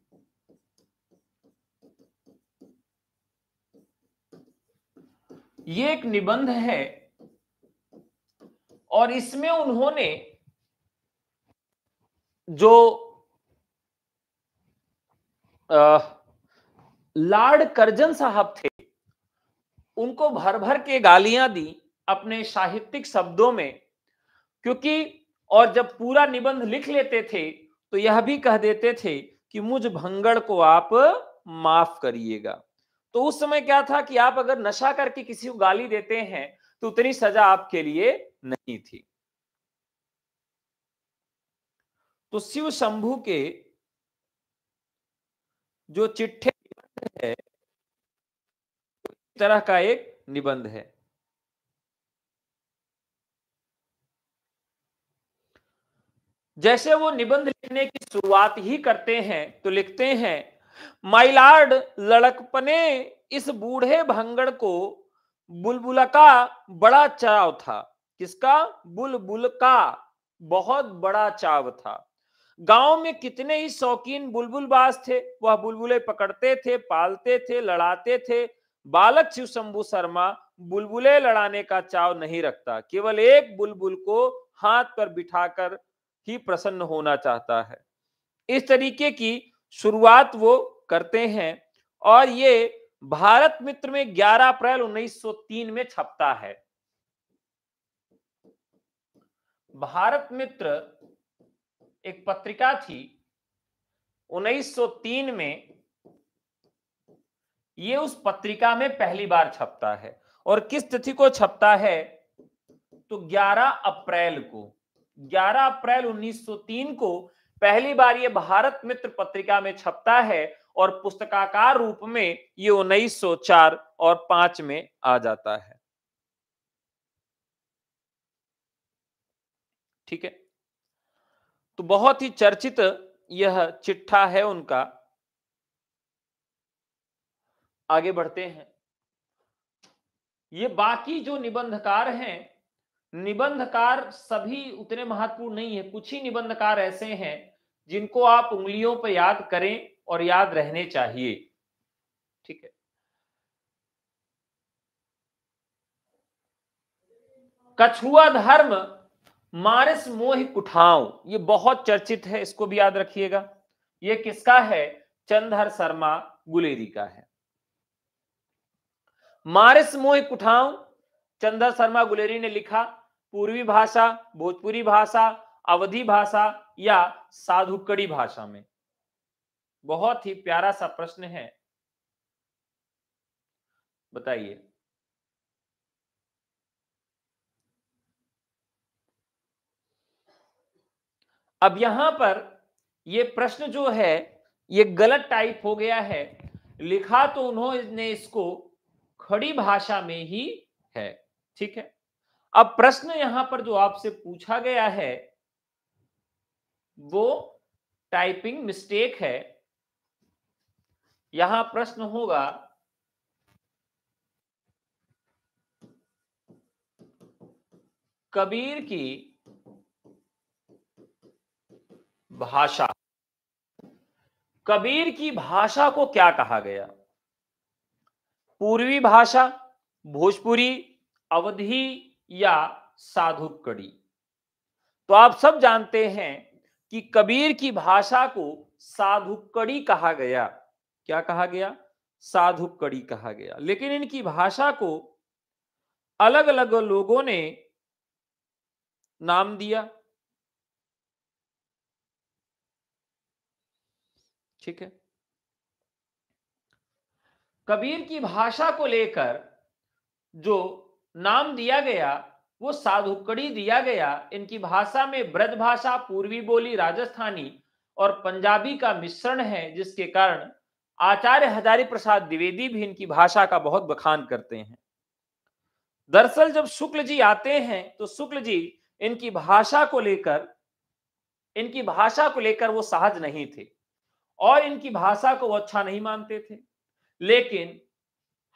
ये एक निबंध है, और इसमें उन्होंने जो लॉर्ड कर्जन साहब थे, उनको भर भर के गालियां दी अपने साहित्यिक शब्दों में, क्योंकि और जब पूरा निबंध लिख लेते थे तो यह भी कह देते थे कि मुझ भंगड़ को आप माफ करिएगा। तो उस समय क्या था कि आप अगर नशा करके किसी को गाली देते हैं तो उतनी सजा आपके लिए नहीं थी। तो शिव शंभू के जो चिट्ठे है, इस तरह का एक निबंध है। जैसे वो निबंध लिखने की शुरुआत ही करते हैं तो लिखते हैं, माय लॉर्ड, लड़कपने इस बूढ़े भंगड़ को बुलबुल का बड़ा चाव था। किसका? बुलबुल का बहुत बड़ा चाव था। गांव में कितने ही शौकीन बुलबुलबाज थे, वह बुलबुलें पकड़ते थे, पालते थे, लड़ाते थे। बालक शिव शंभू शर्मा बुलबुलें लड़ाने का चाव नहीं रखता, केवल एक बुलबुल को हाथ पर बिठाकर ही प्रसन्न होना चाहता है। इस तरीके की शुरुआत वो करते हैं और ये भारत मित्र में 11 अप्रैल 1903 में छपता है। भारत मित्र एक पत्रिका थी, 1903 में ये उस पत्रिका में पहली बार छपता है। और किस तिथि को छपता है? तो 11 अप्रैल को, 11 अप्रैल 1903 को पहली बार ये भारत मित्र पत्रिका में छपता है और पुस्तकाकार रूप में ये 1904 और 5 में आ जाता है। ठीक है, तो बहुत ही चर्चित यह चिट्ठा है उनका। आगे बढ़ते हैं। ये बाकी जो निबंधकार हैं, निबंधकार सभी उतने महत्वपूर्ण नहीं है, कुछ ही निबंधकार ऐसे हैं जिनको आप उंगलियों पर याद करें और याद रहने चाहिए। ठीक है, कछुआ धर्म मारिस मोहि कुठाऊं, ये बहुत चर्चित है, इसको भी याद रखिएगा। ये किसका है? चंद्रहर शर्मा गुलेरी का है। मारिस मोहि कुठाऊं चंद्रहर शर्मा गुलेरी ने लिखा। पूर्वी भाषा, भोजपुरी भाषा, अवधी भाषा या साधुकड़ी भाषा में? बहुत ही प्यारा सा प्रश्न है, बताइए। अब यहां पर ये प्रश्न जो है ये गलत टाइप हो गया है, लिखा तो उन्होंने इसको खड़ी भाषा में ही है। ठीक है, अब प्रश्न यहां पर जो आपसे पूछा गया है वो टाइपिंग मिस्टेक है। यहां प्रश्न होगा कबीर की भाषा, कबीर की भाषा को क्या कहा गया? पूर्वी भाषा, भोजपुरी, अवधी या साधुकड़ी? तो आप सब जानते हैं कि कबीर की भाषा को साधुकड़ी कहा गया। क्या कहा गया? साधुकड़ी कहा गया। लेकिन इनकी भाषा को अलग अलग लोगों ने नाम दिया। ठीक है, कबीर की भाषा को लेकर जो नाम दिया गया वो साधुकड़ी दिया गया। इनकी भाषा में ब्रज भाषा, पूर्वी बोली, राजस्थानी और पंजाबी का मिश्रण है, जिसके कारण आचार्य हजारी प्रसाद द्विवेदी भी इनकी भाषा का बहुत बखान करते हैं। दरअसल जब शुक्ल जी आते हैं तो शुक्ल जी इनकी भाषा को लेकर वो सहज नहीं थे और इनकी भाषा को वो अच्छा नहीं मानते थे। लेकिन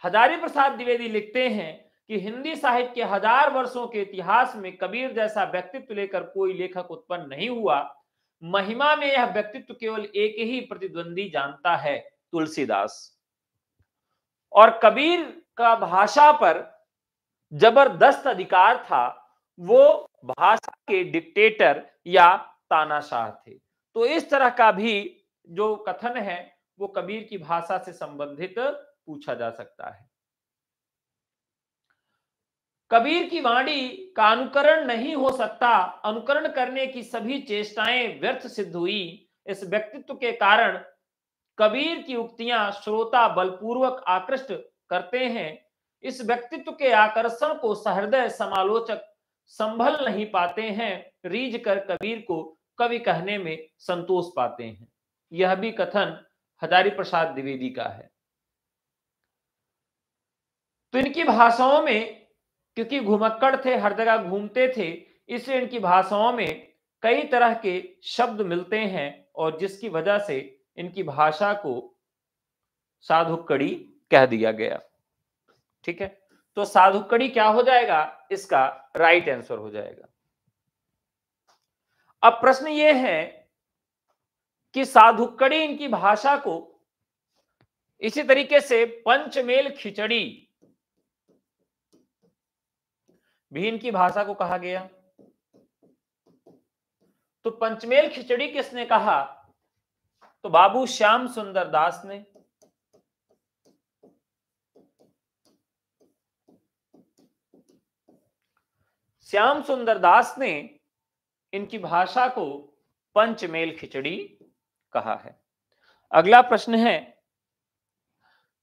हजारी प्रसाद द्विवेदी लिखते हैं कि हिंदी साहित्य के 1000 वर्षों के इतिहास में कबीर जैसा व्यक्तित्व लेकर कोई लेखक उत्पन्न नहीं हुआ। महिमा में यह व्यक्तित्व केवल एक ही प्रतिद्वंदी जानता है, तुलसीदास। और कबीर का भाषा पर जबरदस्त अधिकार था, वो भाषा के डिक्टेटर या तानाशाह थे। तो इस तरह का भी जो कथन है वो कबीर की भाषा से संबंधित पूछा जा सकता है। कबीर की वाणी का अनुकरण नहीं हो सकता, अनुकरण करने की सभी चेष्टाएं व्यर्थ सिद्ध हुई। इस व्यक्तित्व के कारण कबीर की उक्तियां श्रोता बलपूर्वक आकृष्ट करते हैं। इस व्यक्तित्व के आकर्षण को सहृदय समालोचक संभल नहीं पाते हैं, रीझ कर कबीर को कवि कहने में संतोष पाते हैं। यह भी कथन हजारी प्रसाद द्विवेदी का है। तो इनकी भाषाओं में, क्योंकि घुमक्कड़ थे, हर जगह घूमते थे, इसलिए इनकी भाषाओं में कई तरह के शब्द मिलते हैं और जिसकी वजह से इनकी भाषा को साधुकड़ी कह दिया गया। ठीक है, तो साधुकड़ी क्या हो जाएगा? इसका राइट आंसर हो जाएगा। अब प्रश्न यह है कि साधुक्कड़ी इनकी भाषा को, इसी तरीके से पंचमेल खिचड़ी भी इनकी भाषा को कहा गया। तो पंचमेल खिचड़ी किसने कहा? तो बाबू श्याम सुंदर दास ने। श्याम सुंदर दास ने इनकी भाषा को पंचमेल खिचड़ी कहा है। अगला प्रश्न है,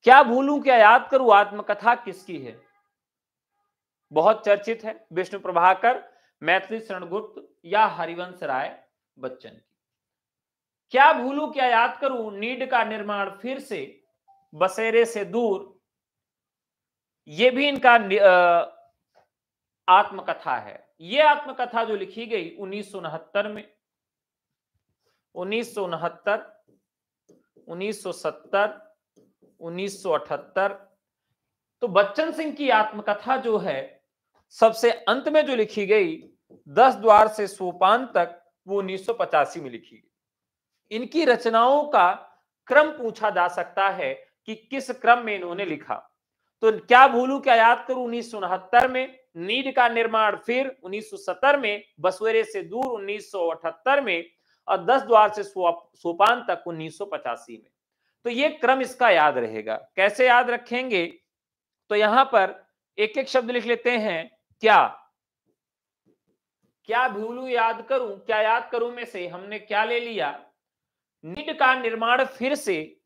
क्या भूलूं क्या याद करूं आत्मकथा किसकी है? बहुत चर्चित है, विष्णु प्रभाकर, मैथिली शरण गुप्त या हरिवंश राय बच्चन की। क्या भूलूं क्या याद करूं, नीड का निर्माण फिर से, बसेरे से दूर, यह भी इनका आत्मकथा है। यह आत्मकथा जो लिखी गई 1969 में, 1969, 1970, 1978। तो बच्चन सिंह की आत्मकथा जो है सबसे अंत में जो लिखी गई 10 द्वार से सोपान तक, वो 1985 में लिखी गई। इनकी रचनाओं का क्रम पूछा जा सकता है कि किस क्रम में इन्होंने लिखा। तो क्या भूलूं क्या याद करूं 1969 में, नीड का निर्माण फिर 1970 में, बसवेरे से दूर 1978 में, और 10 द्वार से सोपान तक 1985 में। तो ये क्रम इसका याद रहेगा। कैसे याद रखेंगे? तो यहां पर एक एक शब्द लिख लेते हैं। क्या भूलूं याद करूं, क्या याद करूं में से हमने क्या ले लिया? नीड का निर्माण फिर से,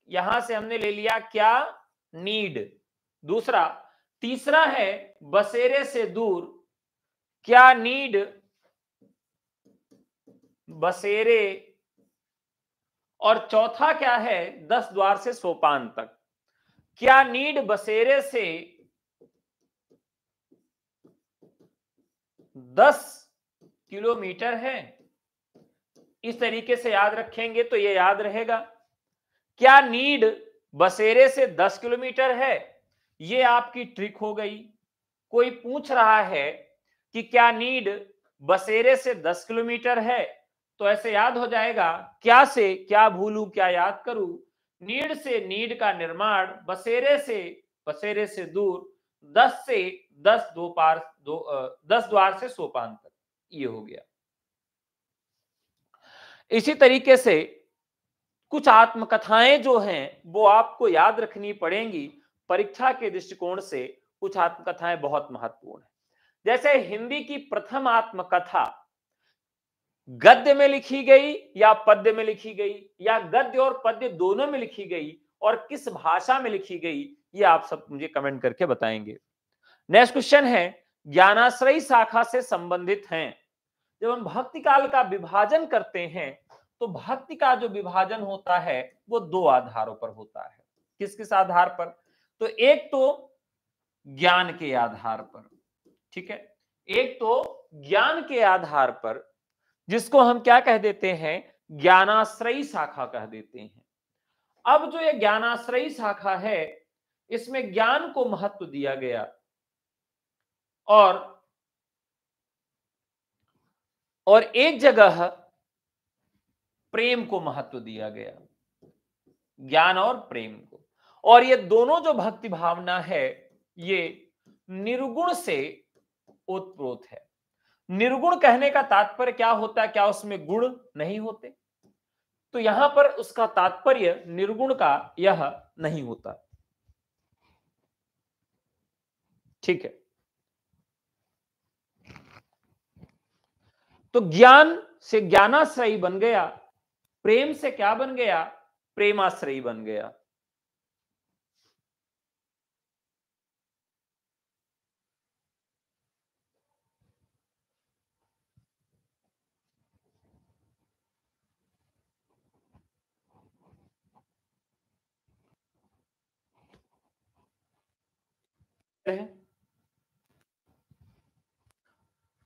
यहां से हमने ले लिया क्या? नीड। दूसरा, तीसरा है बसेरे से दूर, क्या नीड बसेरे, और चौथा क्या है? 10 द्वार से सोपान तक, क्या नीड बसेरे से 10 किलोमीटर है? इस तरीके से याद रखेंगे तो ये याद रहेगा। क्या नीड बसेरे से 10 किलोमीटर है? ये आपकी ट्रिक हो गई। कोई पूछ रहा है कि क्या नीड बसेरे से 10 किलोमीटर है, तो ऐसे याद हो जाएगा, क्या से क्या भूलूं क्या याद करूं, नीड से नीड का निर्माण, बसेरे से दूर, 10 से 10 द्वार से सोपान तक, ये हो गया। इसी तरीके से कुछ आत्मकथाएं जो हैं वो आपको याद रखनी पड़ेंगी। परीक्षा के दृष्टिकोण से कुछ आत्मकथाएं बहुत महत्वपूर्ण है। जैसे हिंदी की प्रथम आत्मकथा गद्य में लिखी गई या पद्य में लिखी गई, या गद्य और पद्य दोनों में लिखी गई, और किस भाषा में लिखी गई, ये आप सब मुझे कमेंट करके बताएंगे। नेक्स्ट क्वेश्चन है, ज्ञानाश्रयी शाखा से संबंधित हैं। जब हम भक्ति काल का विभाजन करते हैं तो भक्ति का जो विभाजन होता है वो 2 आधारों पर होता है। किस किस आधार पर? तो एक तो ज्ञान के आधार पर, ठीक है, एक तो ज्ञान के आधार पर, जिसको हम क्या कह देते हैं? ज्ञानाश्रयी शाखा कह देते हैं। अब जो ये ज्ञानाश्रयी शाखा है, इसमें ज्ञान को महत्व दिया गया और एक जगह प्रेम को महत्व दिया गया, ज्ञान और प्रेम को। और ये दोनों जो भक्ति भावना है ये निर्गुण से ओतप्रोत है। निर्गुण कहने का तात्पर्य क्या होता है? क्या उसमें गुण नहीं होते? तो यहां पर उसका तात्पर्य निर्गुण का यह नहीं होता, ठीक है। तो ज्ञान से ज्ञानाश्रयी बन गया, प्रेम से क्या बन गया? प्रेमाश्रयी बन गया।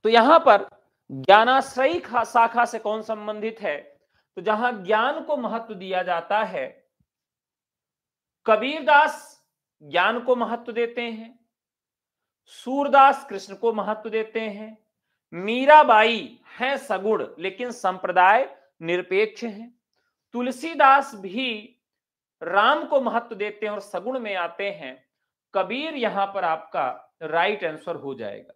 तो यहां पर ज्ञानाश्रयी शाखा से कौन संबंधित है? तो जहां ज्ञान को महत्व दिया जाता है, कबीरदास ज्ञान को महत्व देते हैं, सूरदास कृष्ण को महत्व देते हैं, मीराबाई है सगुण लेकिन संप्रदाय निरपेक्ष हैं। तुलसीदास भी राम को महत्व देते हैं और सगुण में आते हैं। कबीर यहां पर आपका राइट आंसर हो जाएगा।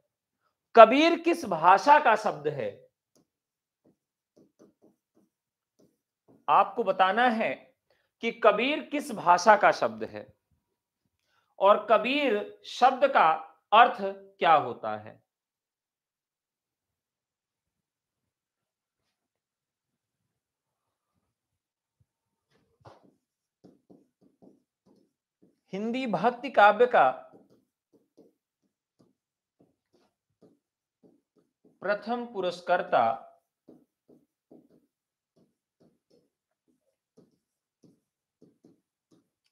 कबीर किस भाषा का शब्द है? आपको बताना है कि कबीर किस भाषा का शब्द है और कबीर शब्द का अर्थ क्या होता है। हिंदी भक्ति काव्य का प्रथम पुरस्कर्ता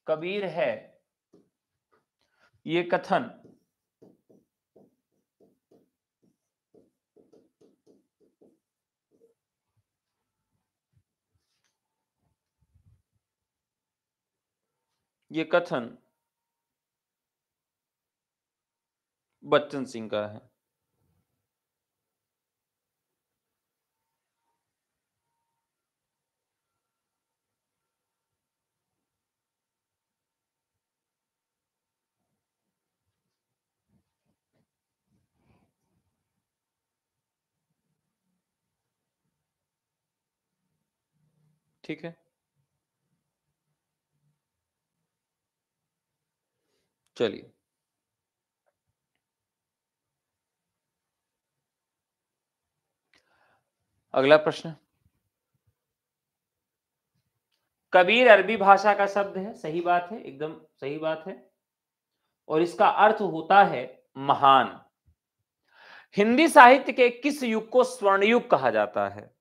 कबीर है, ये कथन बच्चन सिंह का है। ठीक है, चलिए अगला प्रश्न। कबीर अरबी भाषा का शब्द है, सही बात है, एकदम सही बात है, और इसका अर्थ होता है महान। हिंदी साहित्य के किस युग को स्वर्ण युग कहा जाता है?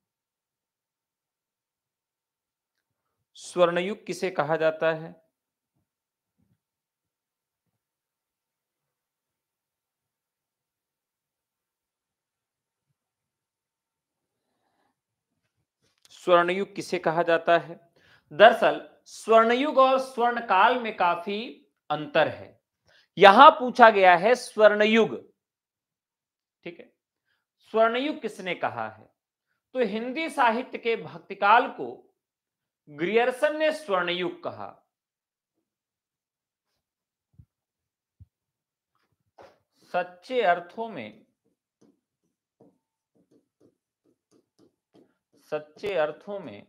स्वर्ण युग किसे कहा जाता है? स्वर्णयुग किसे कहा जाता है? दरअसल स्वर्णयुग और स्वर्णकाल में काफी अंतर है। यहां पूछा गया है स्वर्णयुग, ठीक है, स्वर्णयुग किसने कहा है? तो हिंदी साहित्य के भक्तिकाल को ग्रियर्सन ने स्वर्णयुग कहा। सच्चे अर्थों में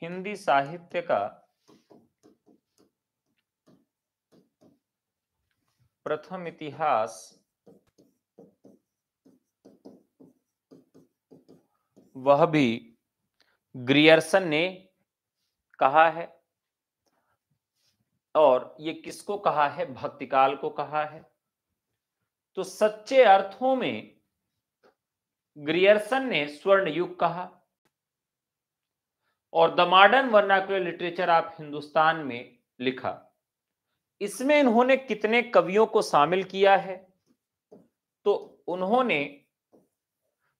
हिंदी साहित्य का प्रथम इतिहास वह भी ग्रियर्सन ने कहा है। और ये किसको कहा है? भक्तिकाल को कहा है। तो सच्चे अर्थों में ग्रियर्सन ने स्वर्ण युग कहा। और the modern vernacular literature of Hindustan में लिखा। इसमें इन्होंने कितने कवियों को शामिल किया है? तो उन्होंने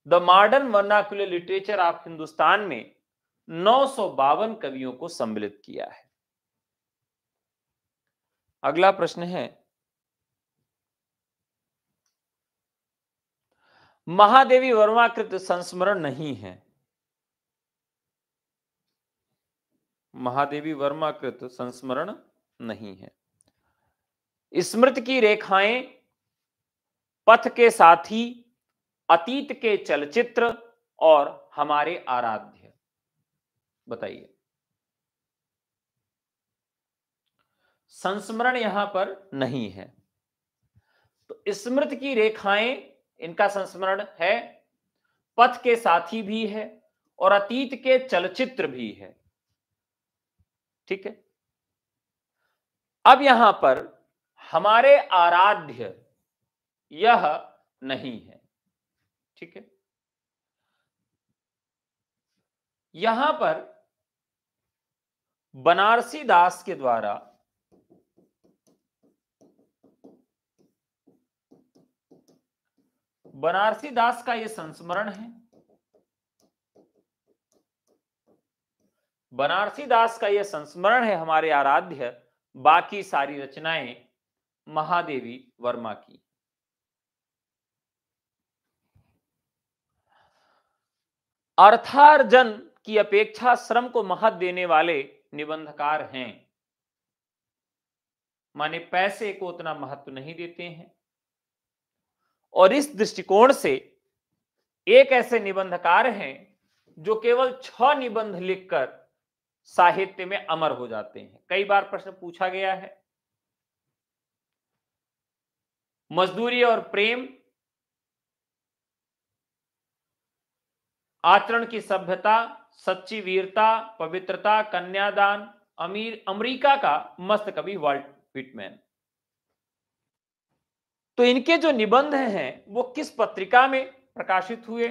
the modern vernacular literature of Hindustan में 952 कवियों को सम्मिलित किया है। अगला प्रश्न है, महादेवी वर्माकृत संस्मरण नहीं है। महादेवी वर्माकृत संस्मरण नहीं है। स्मृति की रेखाएं, पथ के साथी, अतीत के चलचित्र और हमारे आराध्य, बताइए। संस्मरण यहां पर नहीं है। तो स्मृति की रेखाएं, इनका संस्मरण है, पथ के साथी भी है और अतीत के चलचित्र भी है, ठीक है। अब यहां पर हमारे आराध्य यह नहीं है, ठीक है। यहां पर बनारसी दास के द्वारा बनारसी दास का यह संस्मरण है। बनारसी दास का यह संस्मरण है हमारे आराध्य। बाकी सारी रचनाएं महादेवी वर्मा की। अर्थार्जन की अपेक्षा श्रम को महत्व देने वाले निबंधकार हैं, माने पैसे को उतना महत्व नहीं देते हैं। और इस दृष्टिकोण से एक ऐसे निबंधकार हैं जो केवल 6 निबंध लिखकर साहित्य में अमर हो जाते हैं। कई बार प्रश्न पूछा गया है, मजदूरी और प्रेम, आचरण की सभ्यता, सच्ची वीरता, पवित्रता, कन्यादान, अमेरिका का मस्त कवि वाल्ट व्हिटमैन। तो इनके जो निबंध हैं वो किस पत्रिका में प्रकाशित हुए?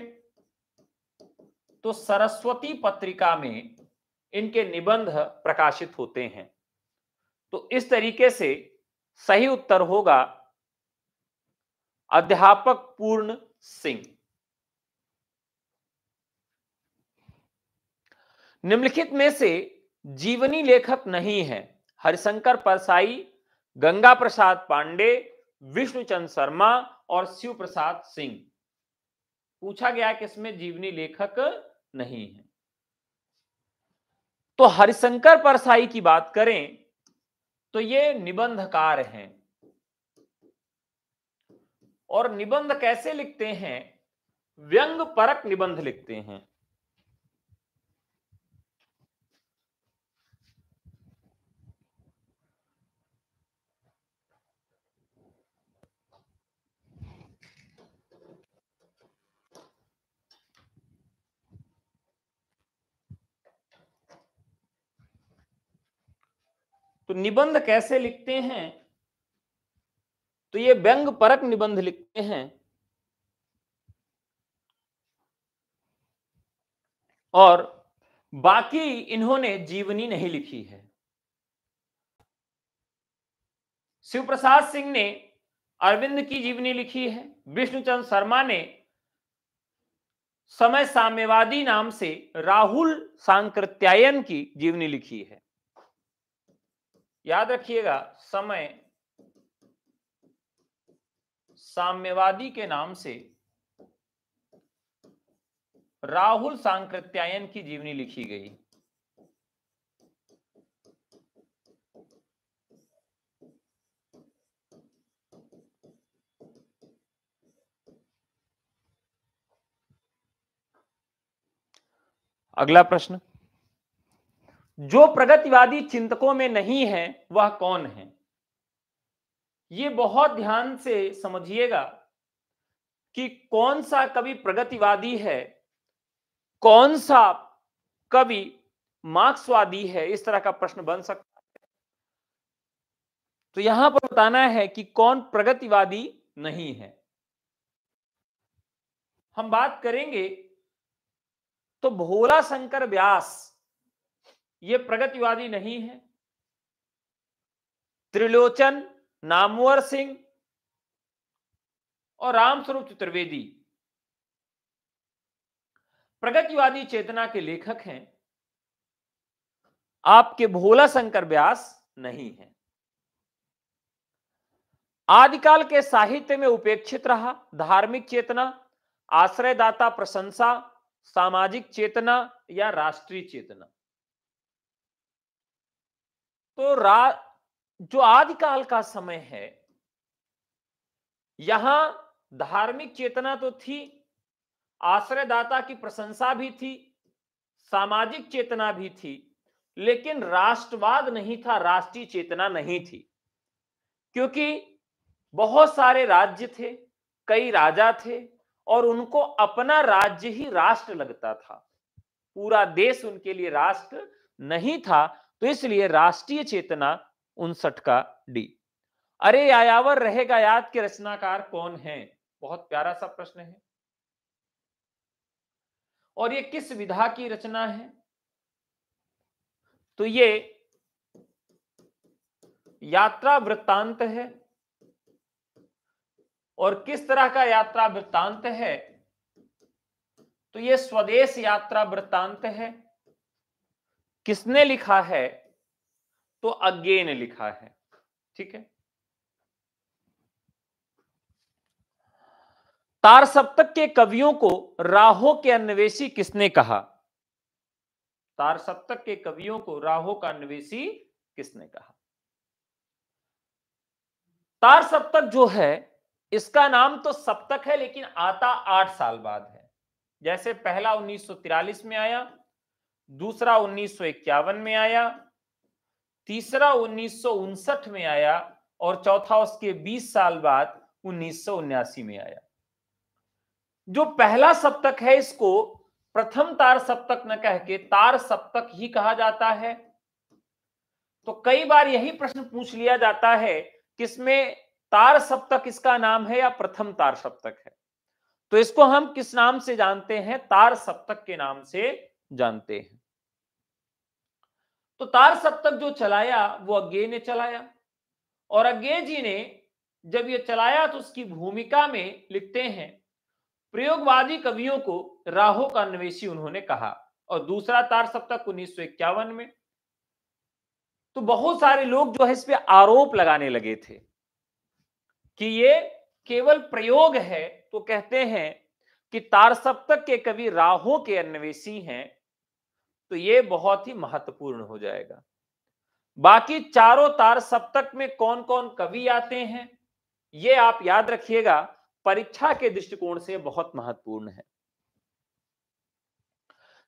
तो सरस्वती पत्रिका में इनके निबंध प्रकाशित होते हैं। तो इस तरीके से सही उत्तर होगा अध्यापक पूर्ण सिंह। निम्नलिखित में से जीवनी लेखक नहीं है? हरिशंकर परसाई, गंगा प्रसाद पांडे, विष्णुचंद शर्मा और शिव प्रसाद सिंह। पूछा गया कि इसमें जीवनी लेखक नहीं है। तो हरिशंकर परसाई की बात करें तो ये निबंधकार हैं। और निबंध कैसे लिखते हैं? व्यंग परक निबंध लिखते हैं। तो निबंध कैसे लिखते हैं? तो ये व्यंग परक निबंध लिखते हैं और बाकी इन्होंने जीवनी नहीं लिखी है। शिव प्रसाद सिंह ने अरविंद की जीवनी लिखी है। विष्णुचंद शर्मा ने समय साम्यवादी नाम से राहुल सांकृत्यायन की जीवनी लिखी है। याद रखिएगा, समय साम्यवादी के नाम से राहुल सांकृत्यायन की जीवनी लिखी गई। अगला प्रश्न, जो प्रगतिवादी चिंतकों में नहीं है वह कौन है? ये बहुत ध्यान से समझिएगा कि कौन सा कवि प्रगतिवादी है, कौन सा कवि मार्क्सवादी है, इस तरह का प्रश्न बन सकता है। तो यहां पर बताना है कि कौन प्रगतिवादी नहीं है। हम बात करेंगे तो भोला शंकर व्यास ये प्रगतिवादी नहीं है। त्रिलोचन, नामवर सिंह और रामस्वरूप चतुर्वेदी प्रगतिवादी चेतना के लेखक हैं। आपके भोला शंकर व्यास नहीं है। आदिकाल के साहित्य में उपेक्षित रहा धार्मिक चेतना, आश्रयदाता प्रशंसा, सामाजिक चेतना या राष्ट्रीय चेतना। तो जो आदिकाल का समय है, यहां धार्मिक चेतना तो थी, आश्रयदाता की प्रशंसा भी थी, सामाजिक चेतना भी थी, लेकिन राष्ट्रवाद नहीं था, राष्ट्रीय चेतना नहीं थी। क्योंकि बहुत सारे राज्य थे, कई राजा थे और उनको अपना राज्य ही राष्ट्र लगता था, पूरा देश उनके लिए राष्ट्र नहीं था। तो इसलिए राष्ट्रीय चेतना 59 का डी। अरे यायावर रहेगा याद के रचनाकार कौन है? बहुत प्यारा सा प्रश्न है। और ये किस विधा की रचना है? तो ये यात्रा वृत्तांत है। और किस तरह का यात्रा वृत्तांत है? तो ये स्वदेश यात्रा वृत्तांत है। किसने लिखा है? तो अज्ञे ने लिखा है। ठीक है। तार सप्तक के कवियों को राहों के अन्वेषी किसने कहा? तार सप्तक के कवियों को राहों का अन्वेषी किसने कहा? तार सप्तक जो है, इसका नाम तो सप्तक है लेकिन आता 8 साल बाद है। जैसे पहला 1943 में आया, दूसरा 1951 में आया, तीसरा 1959 में आया और चौथा उसके 20 साल बाद 1979 में आया। जो पहला सप्तक है इसको प्रथम तार सप्तक न कह के तार सप्तक ही कहा जाता है। तो कई बार यही प्रश्न पूछ लिया जाता है किसमें तार सप्तक इसका नाम है या प्रथम तार सप्तक है। तो इसको हम किस नाम से जानते हैं? तार सप्तक के नाम से जानते हैं। तो तार सप्तक जो चलाया वो अज्ञेय ने चलाया और अज्ञेय जी ने जब ये चलाया तो उसकी भूमिका में लिखते हैं प्रयोगवादी कवियों को राहों का अन्वेषी उन्होंने कहा। और दूसरा तार सप्तक 1951 में। तो बहुत सारे लोग जो है इस पे आरोप लगाने लगे थे कि ये केवल प्रयोग है। तो कहते हैं कि तार सप्तक के कवि राहों के अन्वेषी हैं, तो ये बहुत ही महत्वपूर्ण हो जाएगा। बाकी चारों तार सप्तक में कौन कौन कवि आते हैं ये आप याद रखिएगा, परीक्षा के दृष्टिकोण से बहुत महत्वपूर्ण है।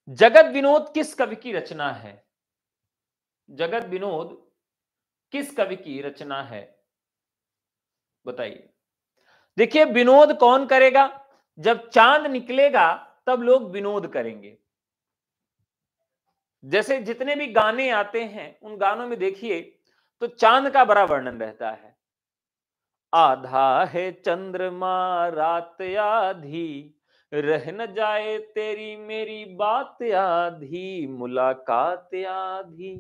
जगत विनोद किस कवि की रचना है? जगत विनोद किस कवि की रचना है? बताइए। देखिए, विनोद कौन करेगा? जब चांद निकलेगा तब लोग विनोद करेंगे। जैसे जितने भी गाने आते हैं उन गानों में देखिए तो चांद का बड़ा वर्णन रहता है। आधा है चंद्रमा रात आधी, रह न जाए तेरी मेरी बात आधी, मुलाकात आधी,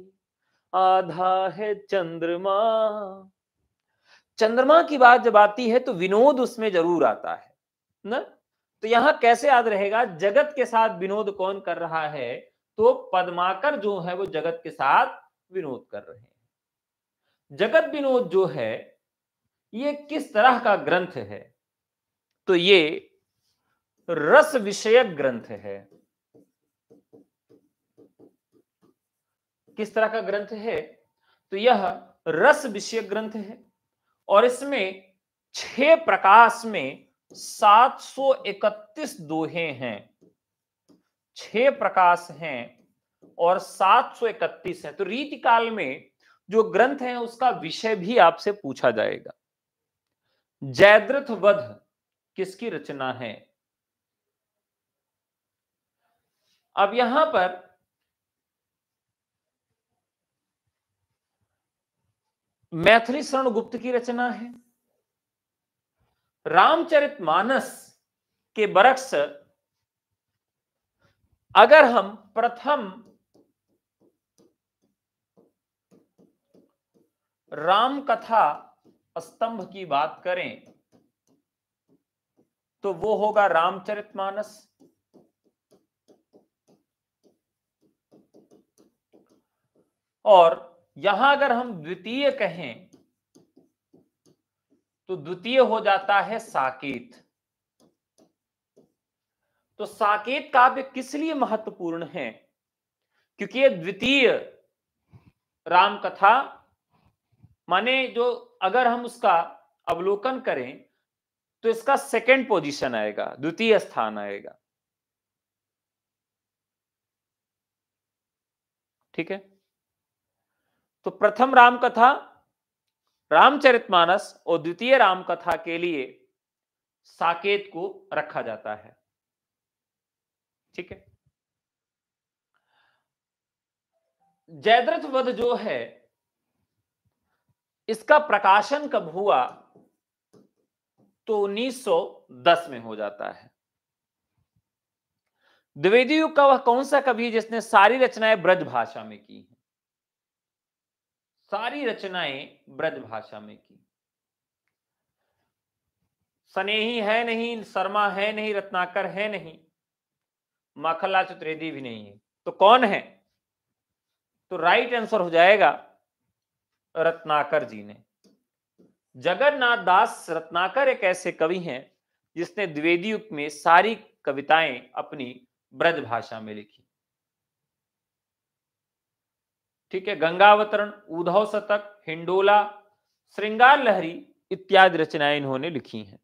आधा है चंद्रमा। चंद्रमा की बात जब आती है तो विनोद उसमें जरूर आता है ना। तो यहां कैसे याद रहेगा जगत के साथ विनोद कौन कर रहा है? तो पद्माकर जो है वो जगत के साथ विनोद कर रहे हैं। जगत विनोद जो है ये किस तरह का ग्रंथ है? तो ये रस विषयक ग्रंथ है। किस तरह का ग्रंथ है? तो यह रस विषयक ग्रंथ है और इसमें 6 प्रकाश में 731 दोहे हैं। 6 प्रकाश हैं और 731 है। तो रीतिकाल में जो ग्रंथ है उसका विषय भी आपसे पूछा जाएगा। जयद्रथ वध किसकी रचना है? अब यहां पर मैथिली शरण गुप्त की रचना है। रामचरितमानस के बरक्स अगर हम प्रथम राम कथा स्तंभ की बात करें तो वो होगा रामचरितमानस। और यहां अगर हम द्वितीय कहें तो द्वितीय हो जाता है साकेत। तो साकेत काव्य किस लिए महत्वपूर्ण है? क्योंकि ये द्वितीय राम कथा माने जो अगर हम उसका अवलोकन करें तो इसका सेकंड पोजीशन आएगा, द्वितीय स्थान आएगा। ठीक है। तो प्रथम राम कथा रामचरितमानस और द्वितीय राम कथा के लिए साकेत को रखा जाता है। ठीक है। जयद्रथ वध जो है इसका प्रकाशन कब हुआ? तो 1910 में हो जाता है। द्विवेदी युग का वह कौन सा कवि जिसने सारी रचनाएं ब्रज भाषा में की हैं? सारी रचनाएं ब्रज भाषा में की। स्नेही है नहीं, शर्मा है नहीं, रत्नाकर है नहीं, माखनलाल चतुर्वेदी भी नहीं है। तो कौन है? तो राइट आंसर हो जाएगा रत्नाकर जी ने। जगन्नाथ दास रत्नाकर एक ऐसे कवि हैं जिसने द्विवेदी युग में सारी कविताएं अपनी ब्रज भाषा में लिखी। ठीक है, गंगावतरण, उद्धव शतक, हिंडोला, श्रृंगार लहरी इत्यादि रचनाएं इन्होंने लिखी हैं।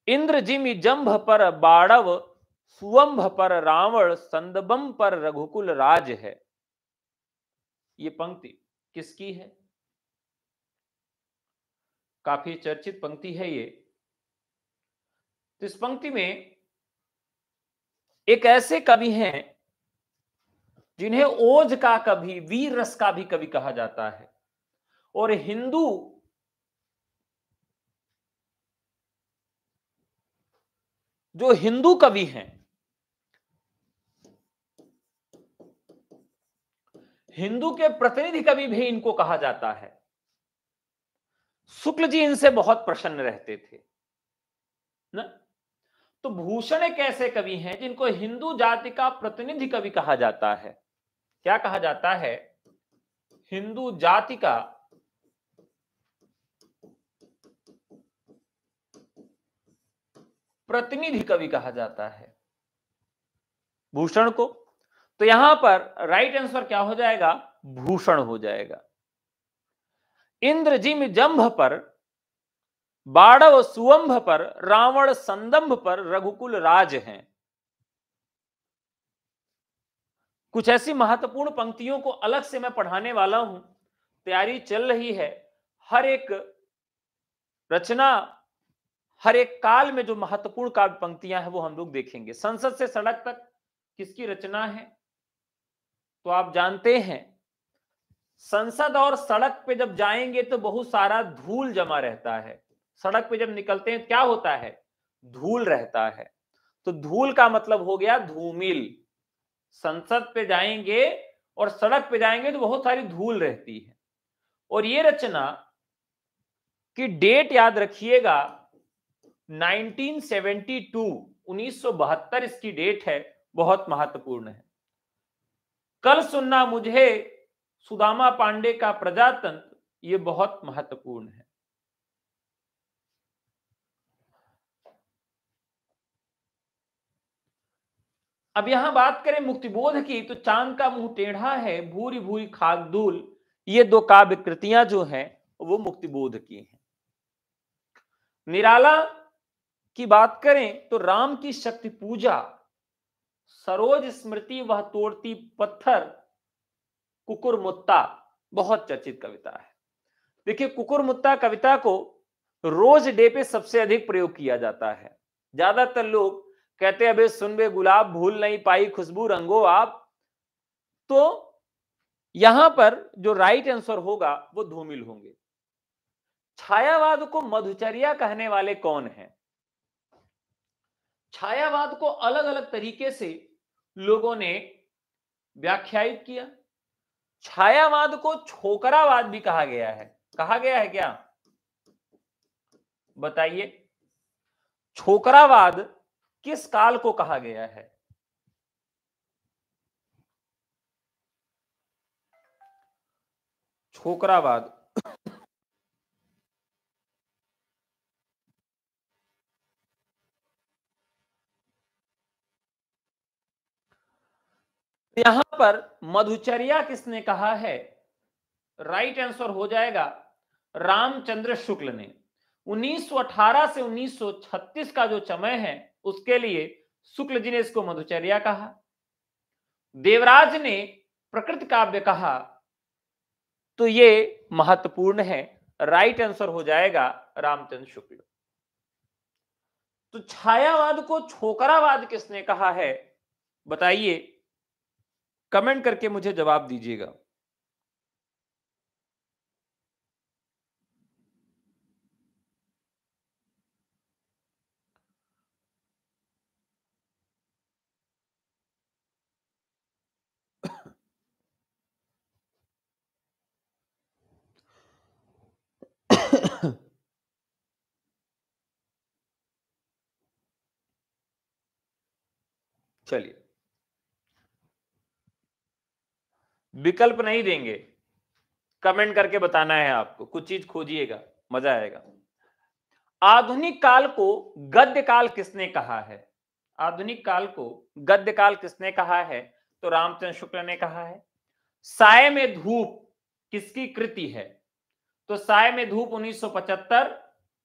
इंद्र जिमि जंभ पर बाड़व, सुवंभ पर रावण, संदबम पर रघुकुल राज है। ये पंक्ति किसकी है? काफी चर्चित पंक्ति है ये। तो इस पंक्ति में एक ऐसे कवि हैं जिन्हें ओज का कवि, वीर रस का भी कवि कहा जाता है, और हिंदू जो हिंदू कवि हैं, हिंदू के प्रतिनिधि कवि भी इनको कहा जाता है। शुक्ल जी इनसे बहुत प्रसन्न रहते थे ना। तो भूषण एक ऐसे कवि हैं जिनको हिंदू जाति का प्रतिनिधि कवि कहा जाता है। क्या कहा जाता है? हिंदू जाति का प्रतिनिधि कवि कहा जाता है भूषण को। तो यहां पर राइट आंसर क्या हो जाएगा? भूषण हो जाएगा। इंद्र जिम जंभ पर, बाड़व सुवंभ पर, रावण संदंभ पर, रघुकुल राज हैं। कुछ ऐसी महत्वपूर्ण पंक्तियों को अलग से मैं पढ़ाने वाला हूं, तैयारी चल रही है। हर एक रचना, हर एक काल में जो महत्वपूर्ण काव्य पंक्तियां हैं वो हम लोग देखेंगे। संसद से सड़क तक किसकी रचना है? तो आप जानते हैं संसद और सड़क पे जब जाएंगे तो बहुत सारा धूल जमा रहता है। सड़क पे जब निकलते हैं क्या होता है? धूल रहता है। तो धूल का मतलब हो गया धूमिल। संसद पे जाएंगे और सड़क पे जाएंगे तो बहुत सारी धूल रहती है। और ये रचना की डेट याद रखिएगा, 1972 इसकी डेट है, बहुत महत्वपूर्ण है। कल सुनना मुझे सुदामा पांडे का प्रजातंत्र, ये बहुत महत्वपूर्ण है। अब यहां बात करें मुक्तिबोध की, तो चांद का मुंह टेढ़ा है, भूरी भूरी खाक धूल, ये दो काव्य कृतियां जो हैं वो मुक्तिबोध की हैं। निराला की बात करें तो राम की शक्ति पूजा, सरोज स्मृति वह तोड़ती पत्थर, कुकुरमुत्ता बहुत चर्चित कविता है। देखिए, कुकुरमुत्ता कविता को रोज डे पे सबसे अधिक प्रयोग किया जाता है। ज्यादातर लोग कहते हैं अबे सुन बे गुलाब, भूल नहीं पाई खुशबू रंगो आप। तो यहां पर जो राइट आंसर होगा वो धूमिल होंगे। छायावाद को मधुचर्या कहने वाले कौन हैं? छायावाद को अलग अलग तरीके से लोगों ने व्याख्यायित किया। छायावाद को छोकरावाद भी कहा गया है। कहा गया है क्या? बताइए, छोकरावाद किस काल को कहा गया है? छोकरावाद यहां पर मधुचर्या किसने कहा है? राइट आंसर हो जाएगा रामचंद्र शुक्ल ने। 1918 से 1936 का जो समय है उसके लिए शुक्ल जी ने इसको मधुचर्या कहा। देवराज ने प्रकृति काव्य कहा, तो ये महत्वपूर्ण है। राइट आंसर हो जाएगा रामचंद्र शुक्ल। तो छायावाद को छोकरावाद किसने कहा है? बताइए, कमेंट करके मुझे जवाब दीजिएगा। चलिए, विकल्प नहीं देंगे, कमेंट करके बताना है आपको। कुछ चीज खोजिएगा, मजा आएगा। आधुनिक काल को गद्य काल किसने कहा है? आधुनिक काल को गद्य काल किसने कहा है? तो रामचंद्र शुक्ल ने कहा है। साय में धूप किसकी कृति है? तो साय में धूप 1975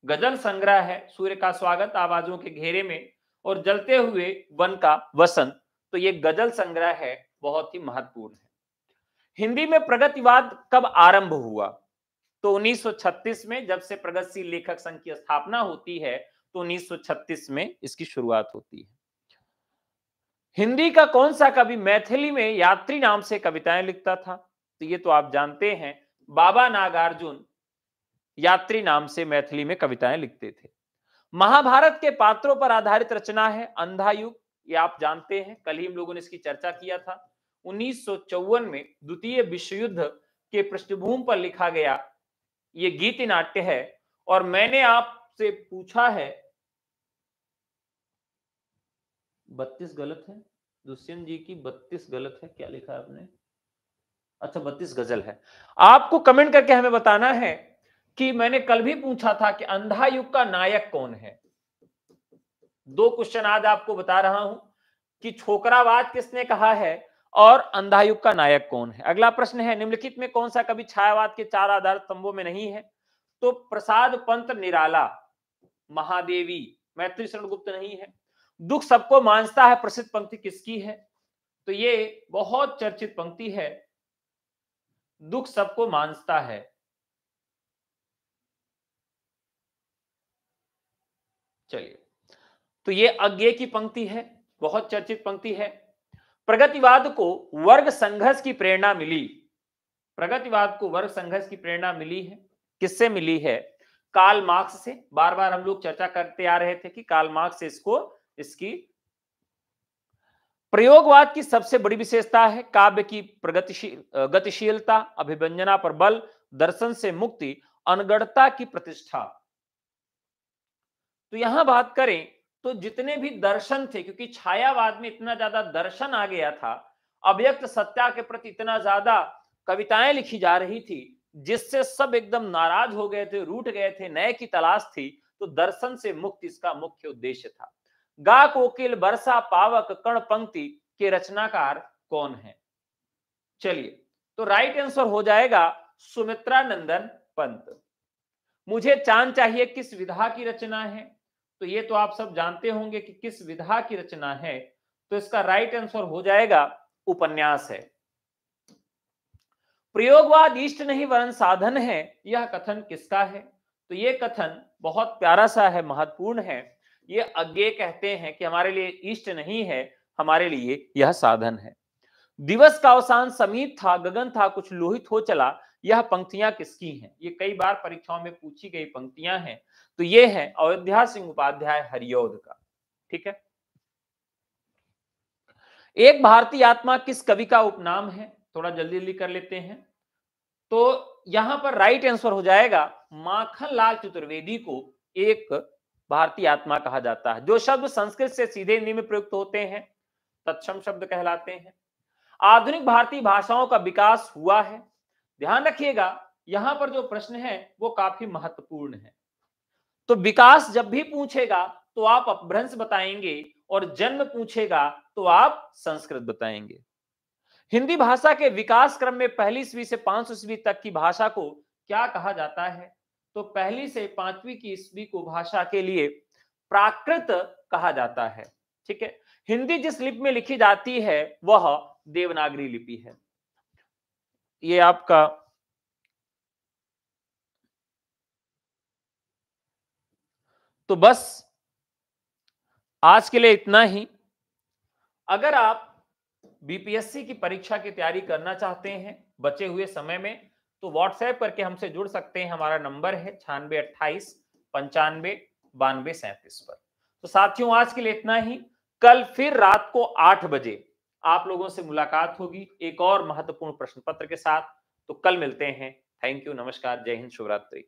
गजल संग्रह है। सूर्य का स्वागत आवाजों के घेरे में और जलते हुए वन का वसंत, तो ये गजल संग्रह है, बहुत ही महत्वपूर्ण है। हिंदी में प्रगतिवाद कब आरंभ हुआ? तो 1936 में, जब से प्रगतिशील लेखक संघ की स्थापना होती है तो 1936 में इसकी शुरुआत होती है। हिंदी का कौन सा कवि मैथिली में यात्री नाम से कविताएं लिखता था? तो ये तो आप जानते हैं, बाबा नागार्जुन यात्री नाम से मैथिली में कविताएं लिखते थे। महाभारत के पात्रों पर आधारित रचना है अंधा युग, ये आप जानते हैं, कल ही हम लोगों ने इसकी चर्चा किया था। 1954 में द्वितीय विश्व युद्ध के पृष्ठभूमि पर लिखा गया ये गीति नाट्य है। और मैंने आपसे पूछा है, 32 गलत है दुष्यंत जी की, 32 गलत है, क्या लिखा है आपने? अच्छा 32 गजल है। आपको कमेंट करके हमें बताना है कि मैंने कल भी पूछा था कि अंधा युग का नायक कौन है। 2 क्वेश्चन आज आपको बता रहा हूं कि छोकरावाद किसने कहा है और अंधा युग का नायक कौन है। अगला प्रश्न है, निम्नलिखित में कौन सा कवि छायावाद के 4 आधार स्तंभों में नहीं है? तो प्रसाद पंत निराला, महादेवी, मैत्री शरण गुप्त नहीं है। दुख सबको मांझता है प्रसिद्ध पंक्ति किसकी है? तो ये बहुत चर्चित पंक्ति है, दुख सबको मांझता है। चलिए, तो ये अज्ञेय की पंक्ति है, बहुत चर्चित पंक्ति है। प्रगतिवाद को वर्ग संघर्ष की प्रेरणा मिली, प्रगतिवाद को वर्ग संघर्ष की प्रेरणा मिली है, किससे मिली है? कार्ल मार्क्स से। बार बार हम लोग चर्चा करते आ रहे थे कि कार्ल मार्क्स से इसकी प्रयोगवाद की सबसे बड़ी विशेषता है काव्य की गतिशीलता, अभिव्यंजना पर बल, दर्शन से मुक्ति, अनगढ़ता की प्रतिष्ठा। तो यहां बात करें तो जितने भी दर्शन थे, क्योंकि छायावाद में इतना ज्यादा दर्शन आ गया था, अव्यक्त सत्ता के प्रति इतना ज्यादा कविताएं लिखी जा रही थी, जिससे सब एकदम नाराज हो गए थे, रूठ गए थे, नए की तलाश थी। तो दर्शन से मुक्ति इसका मुख्य उद्देश्य था। गा कोकिल बरसा पावक कण पंक्ति के रचनाकार कौन है? चलिए, तो राइट आंसर हो जाएगा सुमित्रा नंदन पंत। मुझे चांद चाहिए किस विधा की रचना है? तो ये तो आप सब जानते होंगे कि किस विधा की रचना है, तो इसका राइट आंसर हो जाएगा उपन्यास है। प्रयोगवाद इष्ट नहीं वरन साधन है, यह कथन किसका है? तो ये कथन बहुत प्यारा सा है, महत्वपूर्ण है। ये अज्ञेय कहते हैं कि हमारे लिए इष्ट नहीं है, हमारे लिए यह साधन है। दिवस का अवसान समीप था, गगन था कुछ लोहित हो चला, यह पंक्तियां किसकी हैं? ये कई बार परीक्षाओं में पूछी गई पंक्तियां हैं। तो ये है अयोध्या सिंह उपाध्याय हरिऔध का। ठीक है, एक भारतीय आत्मा किस कवि का उपनाम है? थोड़ा जल्दी जल्दी कर लेते हैं। तो यहां पर राइट आंसर हो जाएगा माखनलाल चतुर्वेदी को एक भारतीय आत्मा कहा जाता है। जो शब्द संस्कृत से सीधे हिंदी में प्रयुक्त होते हैं तत्सम शब्द कहलाते हैं। आधुनिक भारतीय भाषाओं का विकास हुआ है। ध्यान रखिएगा, यहां पर जो प्रश्न है वो काफी महत्वपूर्ण है। तो विकास जब भी पूछेगा तो आप अपभ्रंश बताएंगे, और जन्म पूछेगा तो आप संस्कृत बताएंगे। हिंदी भाषा के विकास क्रम में पहली ईस्वी से 500 ईस्वी तक की भाषा को क्या कहा जाता है? तो पहली से 5वीं की ईस्वी को भाषा के लिए प्राकृत कहा जाता है। ठीक है, हिंदी जिस लिपि में लिखी जाती है वह देवनागरी लिपि है। ये आपका तो बस आज के लिए इतना ही। अगर आप बीपीएससी की परीक्षा की तैयारी करना चाहते हैं बचे हुए समय में, तो व्हाट्सएप करके हमसे जुड़ सकते हैं। हमारा नंबर है 9628959237 पर। तो साथियों, आज के लिए इतना ही। कल फिर रात को 8 बजे आप लोगों से मुलाकात होगी एक और महत्वपूर्ण प्रश्न पत्र के साथ। तो कल मिलते हैं। थैंक यू, नमस्कार, जय हिंद, शुभ रात्रि।